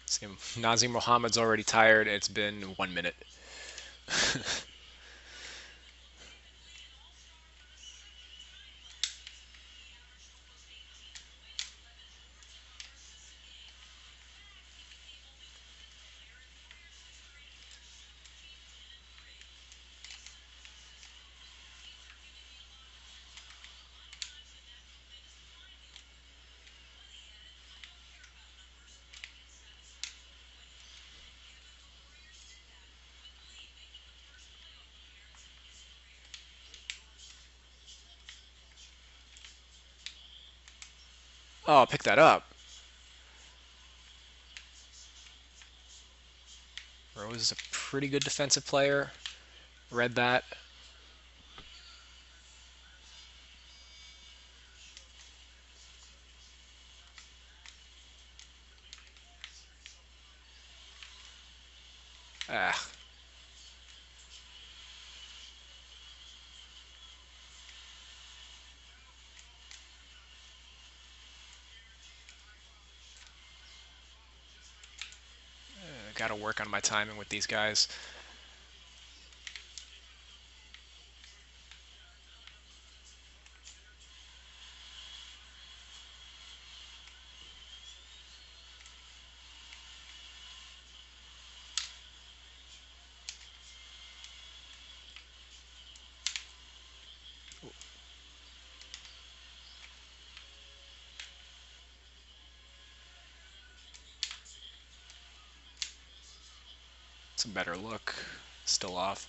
See, Nazim Mohammed's already tired. It's been 1 minute. Oh, pick that up. Rose is a pretty good defensive player. Read that. Ah. Got to work on my timing with these guys. It's a better look. Still off.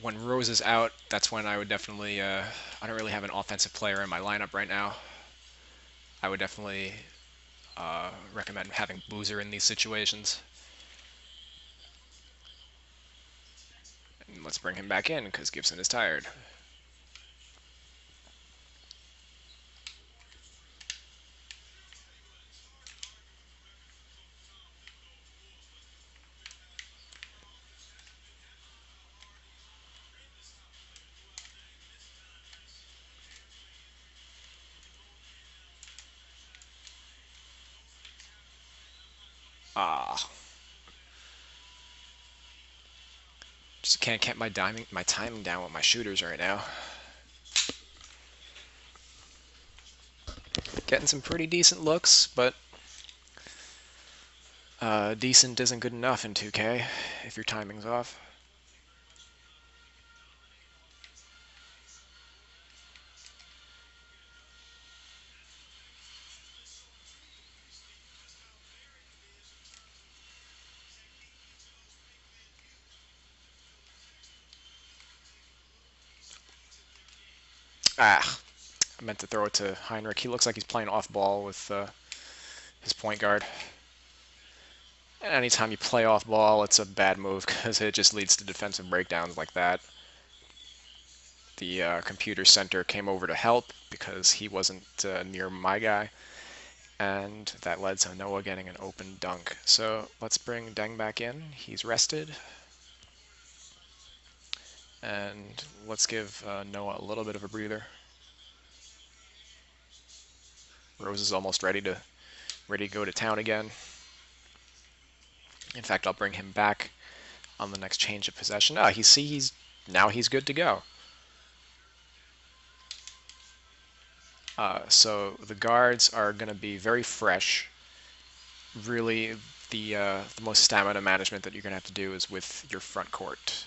When Rose is out, that's when I would definitely. I don't really have an offensive player in my lineup right now. I would definitely recommend having Boozer in these situations. And let's bring him back in because Gibson is tired. Ah. Just can't get my timing down with my shooters right now. Getting some pretty decent looks, but decent isn't good enough in 2K if your timing's off. Ah, I meant to throw it to Heinrich. He looks like he's playing off ball with his point guard. And anytime you play off ball, it's a bad move because it just leads to defensive breakdowns like that. The computer center came over to help because he wasn't near my guy, and that led to Noah getting an open dunk. So let's bring Deng back in. He's rested. And let's give Noah a little bit of a breather. Rose is almost ready to go to town again. In fact, I'll bring him back on the next change of possession. Ah, he's now he's good to go. So the guards are going to be very fresh. Really, the most stamina management that you're going to have to do is with your front court.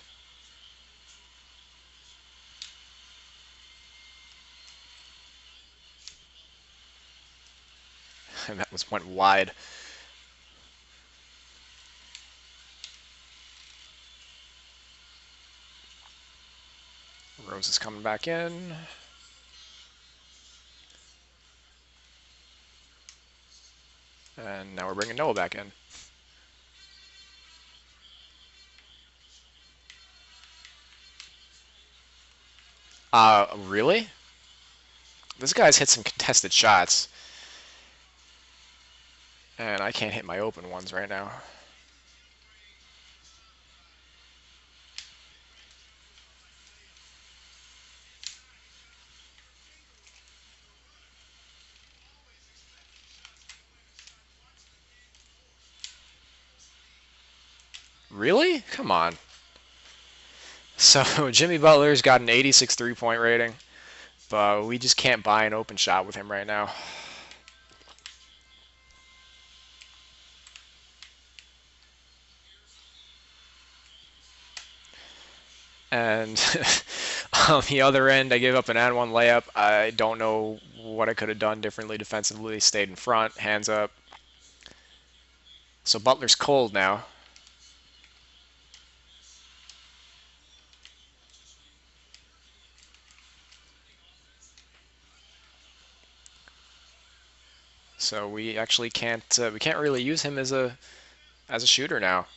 And that went wide. Rose is coming back in. And now we're bringing Noah back in. Really? This guy's hit some contested shots. And I can't hit my open ones right now. Really? Come on. So Jimmy Butler's got an 86 three-point rating, but we just can't buy an open shot with him right now. And on the other end, I gave up an and one layup. I don't know what I could have done differently defensively. Stayed in front, hands up. So Butler's cold now. So we actually can't really use him as a shooter now.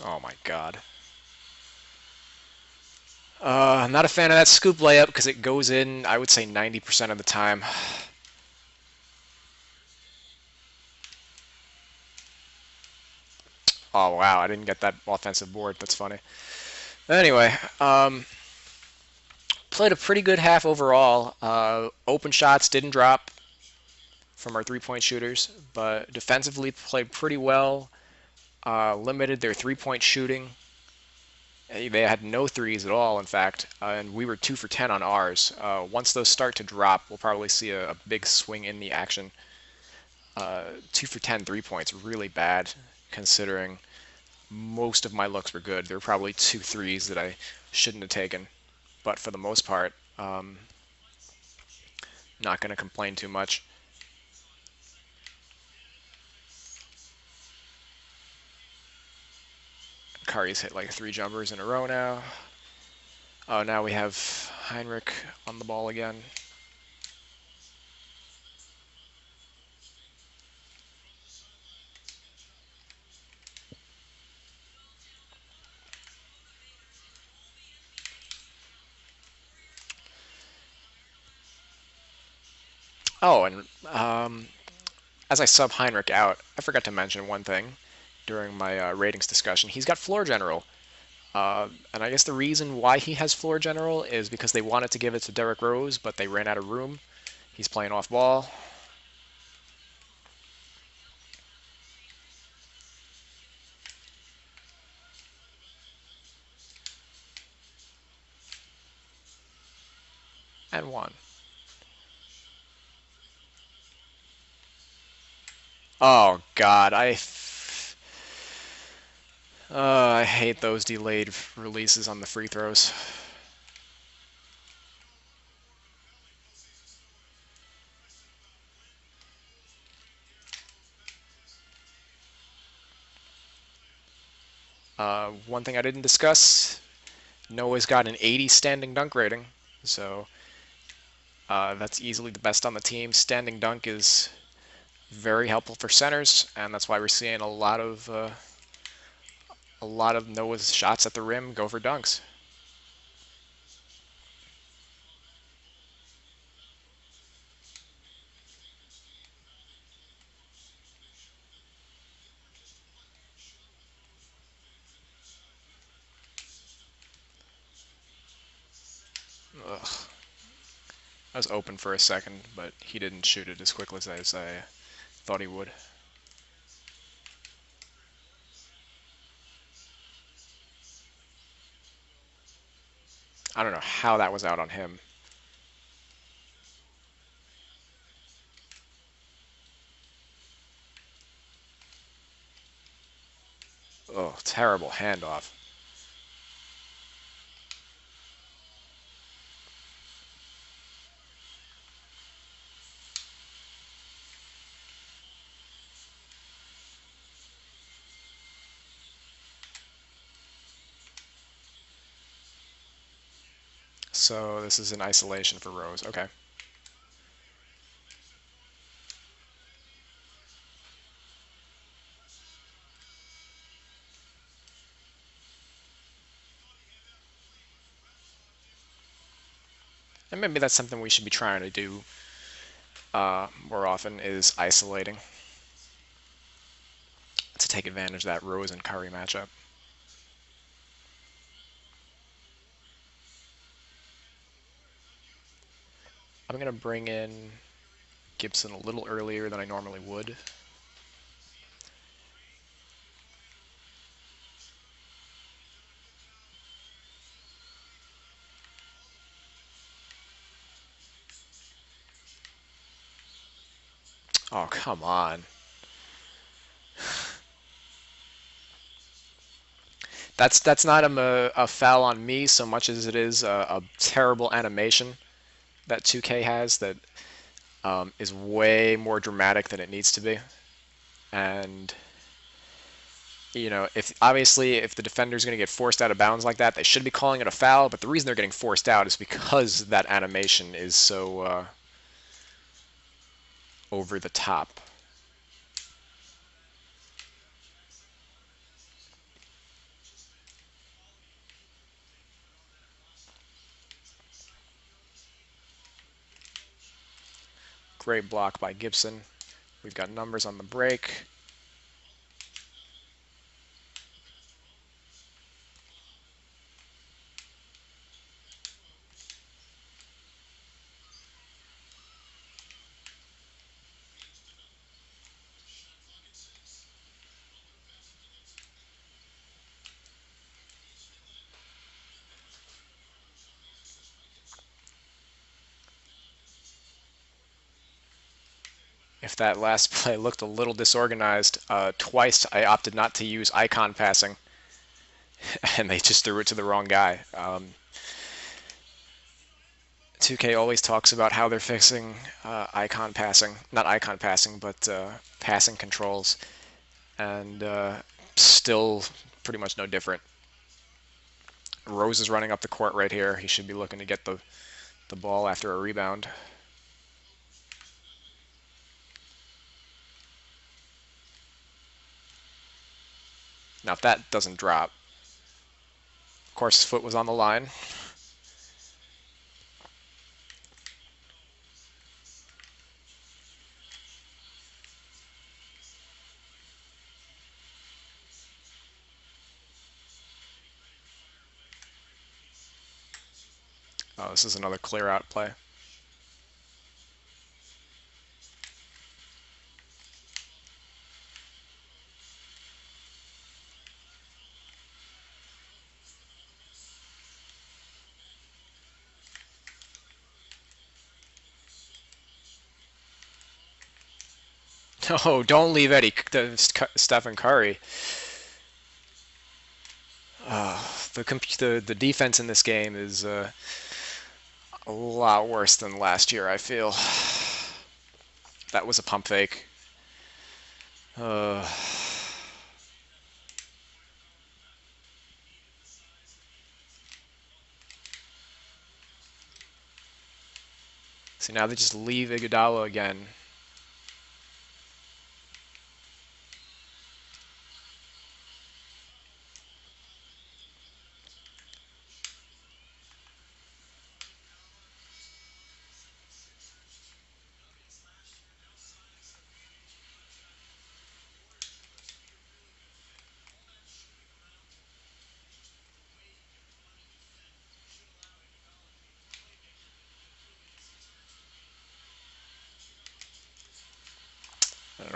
Oh my God. I'm not a fan of that scoop layup because it goes in, I would say 90% of the time. Oh wow, I didn't get that offensive board. That's funny. Anyway, played a pretty good half overall. Open shots didn't drop from our three-point shooters, but defensively played pretty well. Limited their three-point shooting. They had no threes at all, in fact, and we were 2 for 10 on ours. Once those start to drop, we'll probably see a big swing in the action. 2 for 10 3-points, really bad considering most of my looks were good. There were probably 2 threes that I shouldn't have taken, but for the most part, not going to complain too much. Curry's hit like 3 jumpers in a row now. Oh, now we have Heinrich on the ball again. Oh, and as I sub Heinrich out, I forgot to mention one thing during my ratings discussion. He's got floor general. And I guess the reason why he has floor general is because they wanted to give it to Derrick Rose, but they ran out of room. He's playing off ball. And one. Oh, God. I hate those delayed releases on the free throws. One thing I didn't discuss, Noah's got an 80 standing dunk rating, so that's easily the best on the team. Standing dunk is very helpful for centers, and that's why we're seeing a lot of Noah's shots at the rim go for dunks. Ugh. I was open for a second, but he didn't shoot it as quickly as I thought he would. I don't know how that was out on him. Oh, terrible handoff. So this is an isolation for Rose. Okay. And maybe that's something we should be trying to do more often is isolating to take advantage of that Rose and Curry matchup. I'm going to bring in Gibson a little earlier than I normally would. Oh, come on. That's not a foul on me so much as it is a terrible animation that 2K has that is way more dramatic than it needs to be. And if obviously if the defender's going to get forced out of bounds like that, they should be calling it a foul. But the reason they're getting forced out is because that animation is so over the top. Great block by Gibson. We've got numbers on the break. If that last play looked a little disorganized, twice I opted not to use icon passing, and they just threw it to the wrong guy. 2K always talks about how they're fixing icon passing, not icon passing, but passing controls, and still pretty much no different. Rose is running up the court right here. He should be looking to get the ball after a rebound. Now, if that doesn't drop, of course, his foot was on the line. Oh, this is another clear out play. Oh, don't leave Stephen Curry. The defense in this game is a lot worse than last year, I feel. That was a pump fake. Uh, See, now they just leave Iguodala again.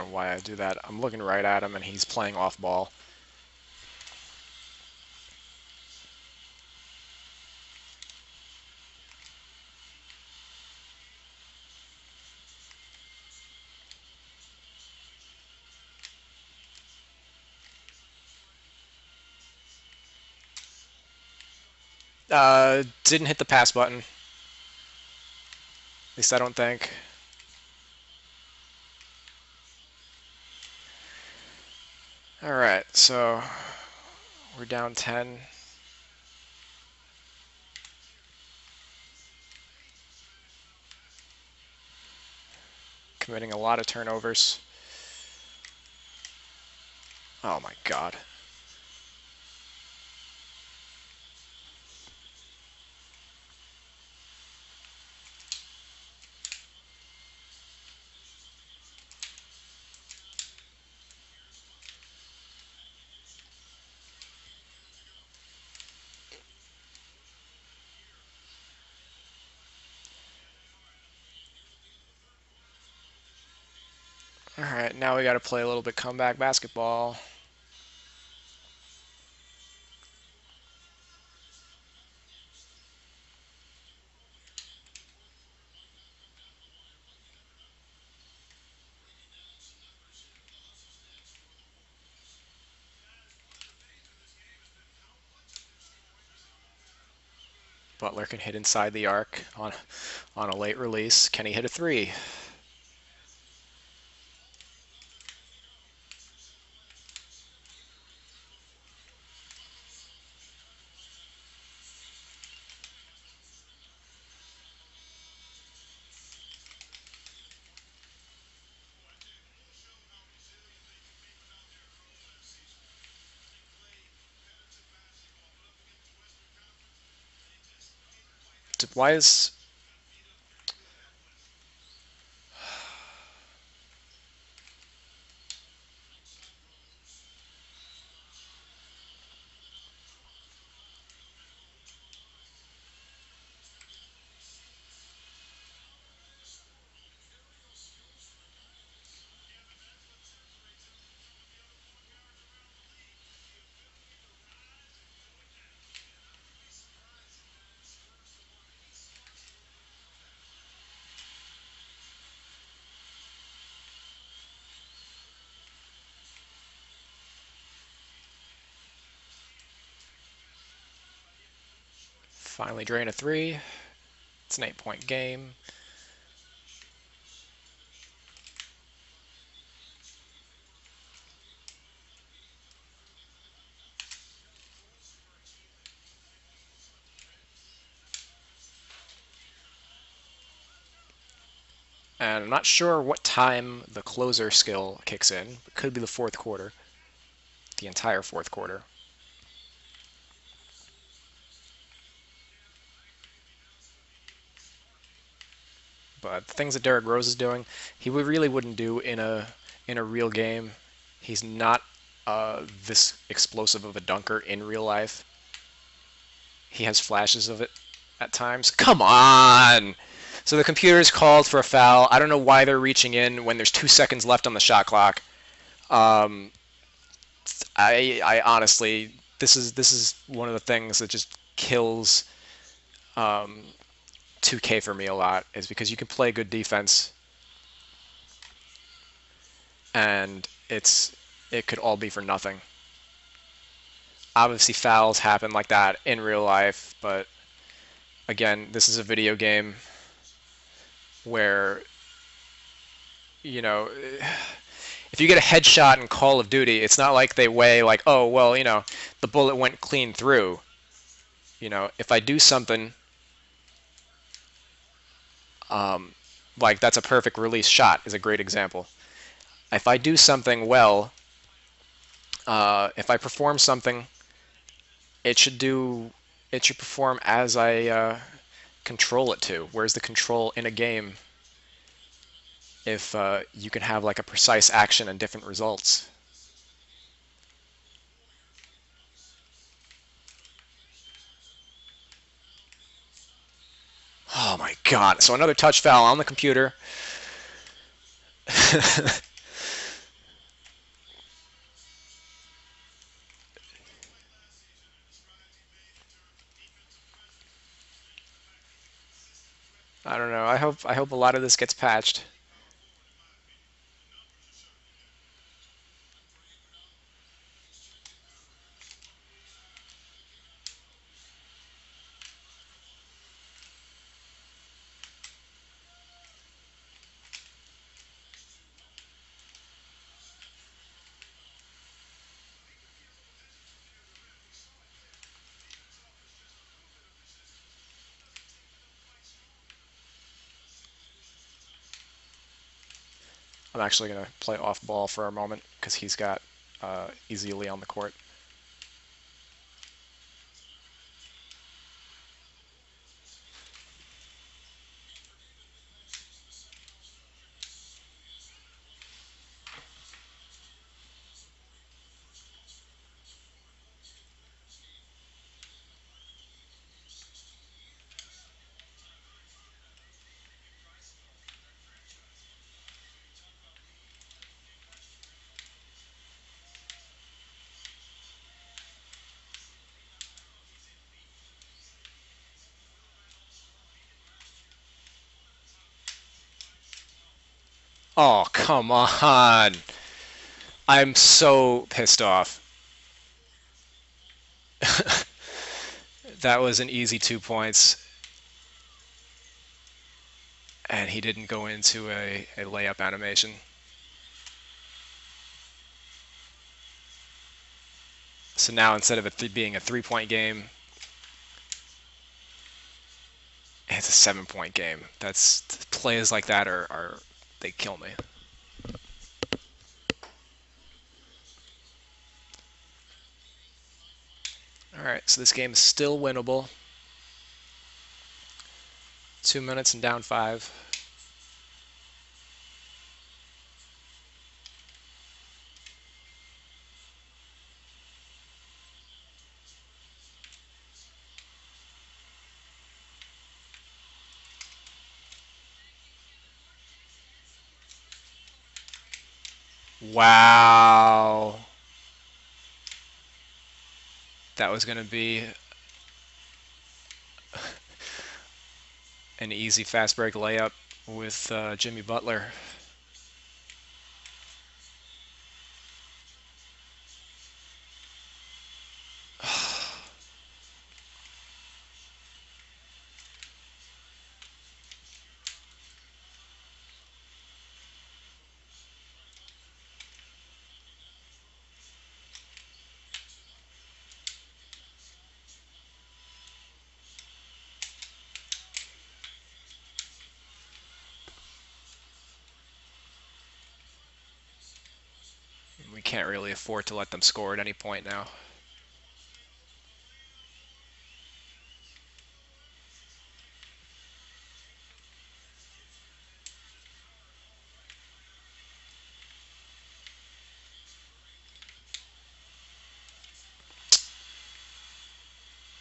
know why I do that. I'm looking right at him, and he's playing off ball. Didn't hit the pass button. At least I don't think. All right, so we're down 10. Committing a lot of turnovers. Oh my God. All right, now we got to play a little bit comeback basketball. Butler can hit inside the arc on a late release. Can he hit a three? Why is... Finally drain a three. It's an 8-point game. And I'm not sure what time the closer skill kicks in. It could be the fourth quarter. The entire fourth quarter. But the things that Derrick Rose is doing, he really wouldn't do in a real game. He's not this explosive of a dunker in real life. He has flashes of it at times. Come on! So the computer's called for a foul. I don't know why they're reaching in when there's 2 seconds left on the shot clock. Um, I honestly, this is one of the things that just kills 2K for me a lot, is because you can play good defense and it could all be for nothing. Obviously, fouls happen like that in real life, but again, this is a video game where, you know, if you get a headshot in Call of Duty, it's not like they weigh like, oh, well, the bullet went clean through. If I do something like that's a perfect release shot is a great example. If I do something well, if I perform something, it should perform as I control it to. Where's the control in a game if you can have like a precise action and different results? Oh my God. So another touch foul on the computer. I don't know. I hope a lot of this gets patched. I'm actually going to play off ball for a moment because he's got Ezeli on the court. Oh, come on. I'm so pissed off. That was an easy 2 points, and he didn't go into a layup animation. So now instead of being a 3 point game, it's a 7 point game. That's plays like that are they kill me. All right, so this game is still winnable. 2 minutes and down 5. Wow. That was going to be an easy fast break layup with Jimmy Butler. We can't really afford to let them score at any point now.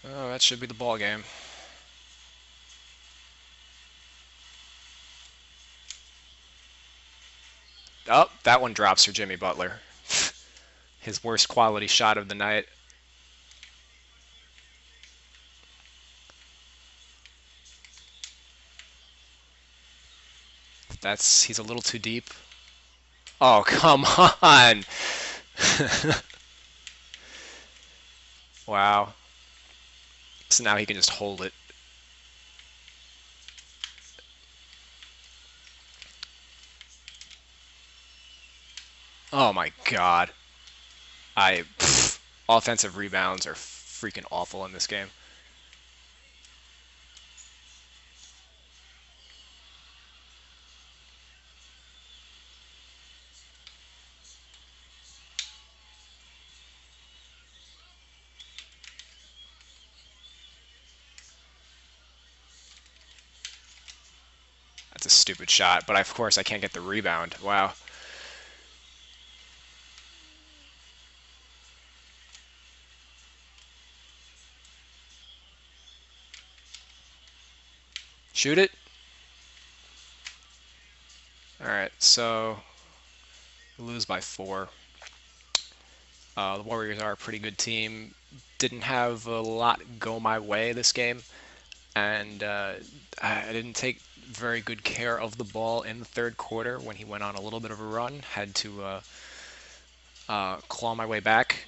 Oh, that should be the ball game. Oh, that one drops for Jimmy Butler. His worst quality shot of the night. He's a little too deep. Oh, come on. Wow. So now he can just hold it. Oh my god. Offensive rebounds are freaking awful in this game. That's a stupid shot, but of course I can't get the rebound. Wow. Shoot it. All right, so we lose by 4. The Warriors are a pretty good team. Didn't have a lot go my way this game, and I didn't take very good care of the ball in the third quarter when he went on a little bit of a run. Had to claw my way back.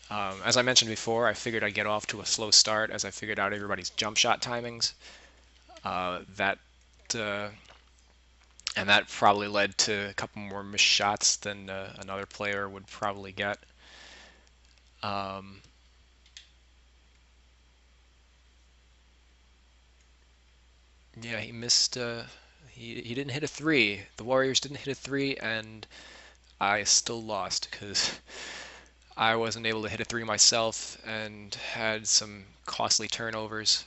As I mentioned before, I figured I'd get off to a slow start as I figured out everybody's jump shot timings. That uh, and that probably led to a couple more missed shots than another player would probably get. Um, yeah, he missed. He didn't hit a three. The Warriors didn't hit a three, and I still lost because I wasn't able to hit a three myself and had some costly turnovers.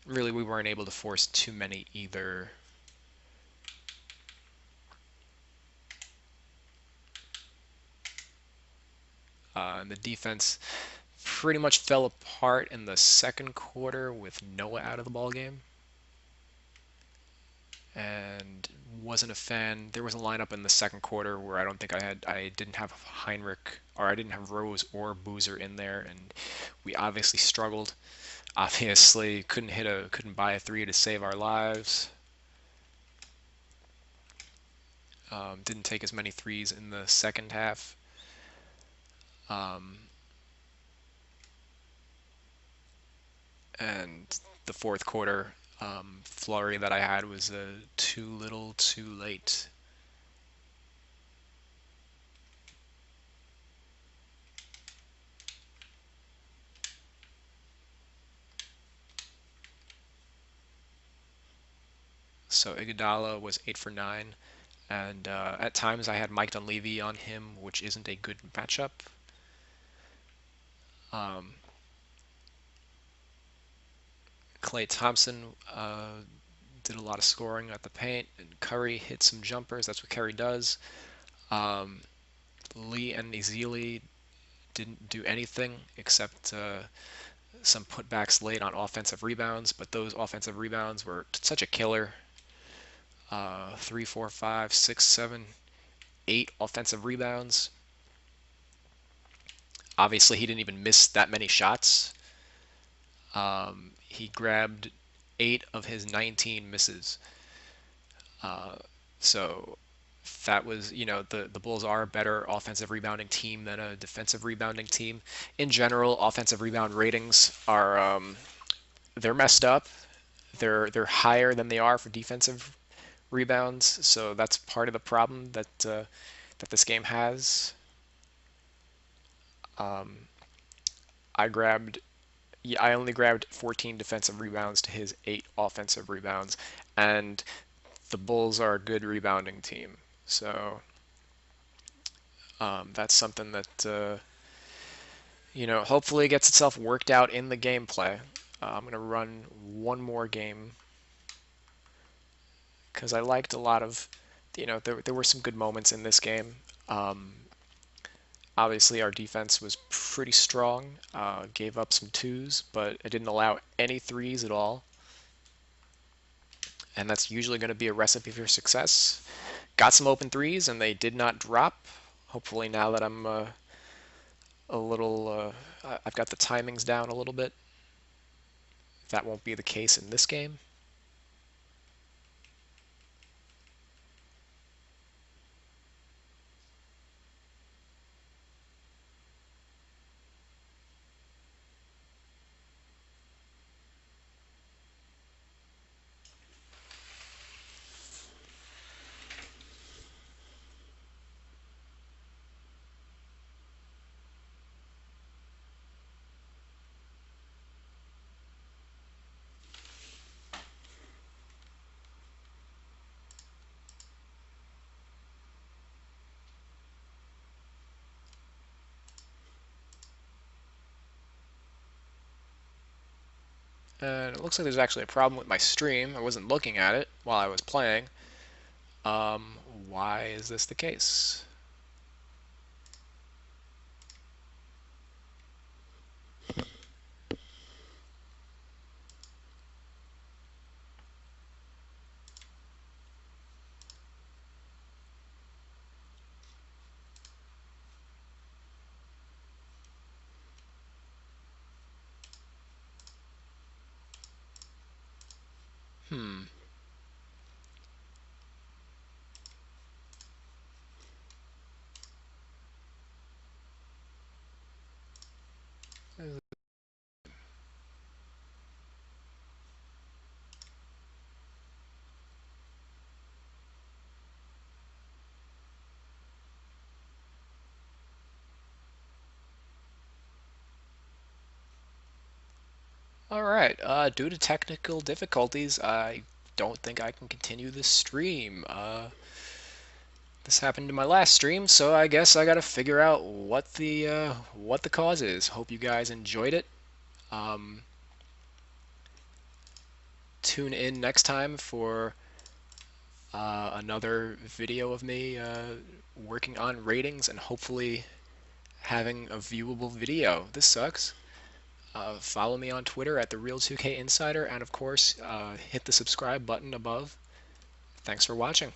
Really, we weren't able to force too many either. And the defense pretty much fell apart in the second quarter with Noah out of the ball game. And wasn't a fan. There was a lineup in the second quarter where I didn't have Heinrich, or I didn't have Rose or Boozer in there, and we obviously struggled. Obviously couldn't buy a three to save our lives. Didn't take as many threes in the second half. Um, and the fourth quarter flurry that I had was too little, too late. So Iguodala was 8 for 9, and at times I had Mike Dunleavy on him, which isn't a good matchup. Um, Klay Thompson did a lot of scoring at the paint, and Curry hit some jumpers. That's what Curry does. Um, Lee and Ezeli didn't do anything except some putbacks late on offensive rebounds, but those offensive rebounds were such a killer. 3, 4, 5, 6, 7, 8 offensive rebounds. Obviously, he didn't even miss that many shots. He grabbed 8 of his 19 misses. So that was, the Bulls are a better offensive rebounding team than a defensive rebounding team. In general, offensive rebound ratings are they're messed up. They're higher than they are for defensive rebounds, so that's part of the problem that this game has. Um, I grabbed, yeah, I only grabbed 14 defensive rebounds to his 8 offensive rebounds, and the Bulls are a good rebounding team. So that's something that hopefully gets itself worked out in the gameplay. I'm gonna run one more game because I liked a lot of, there were some good moments in this game. Um, Obviously, our defense was pretty strong. Gave up some twos, but it didn't allow any threes at all. And that's usually going to be a recipe for success. Got some open threes, and they did not drop. Hopefully, now that I'm a little, I've got the timings down a little bit, that won't be the case in this game. And it looks like there's actually a problem with my stream. I wasn't looking at it while I was playing. Why is this the case? Hmm. Alright, due to technical difficulties, I don't think I can continue this stream. This happened in my last stream, so I guess I gotta figure out what the cause is. Hope you guys enjoyed it. Tune in next time for another video of me working on ratings and hopefully having a viewable video. This sucks. Follow me on Twitter at TheReal2KInsider, and of course, hit the subscribe button above. Thanks for watching.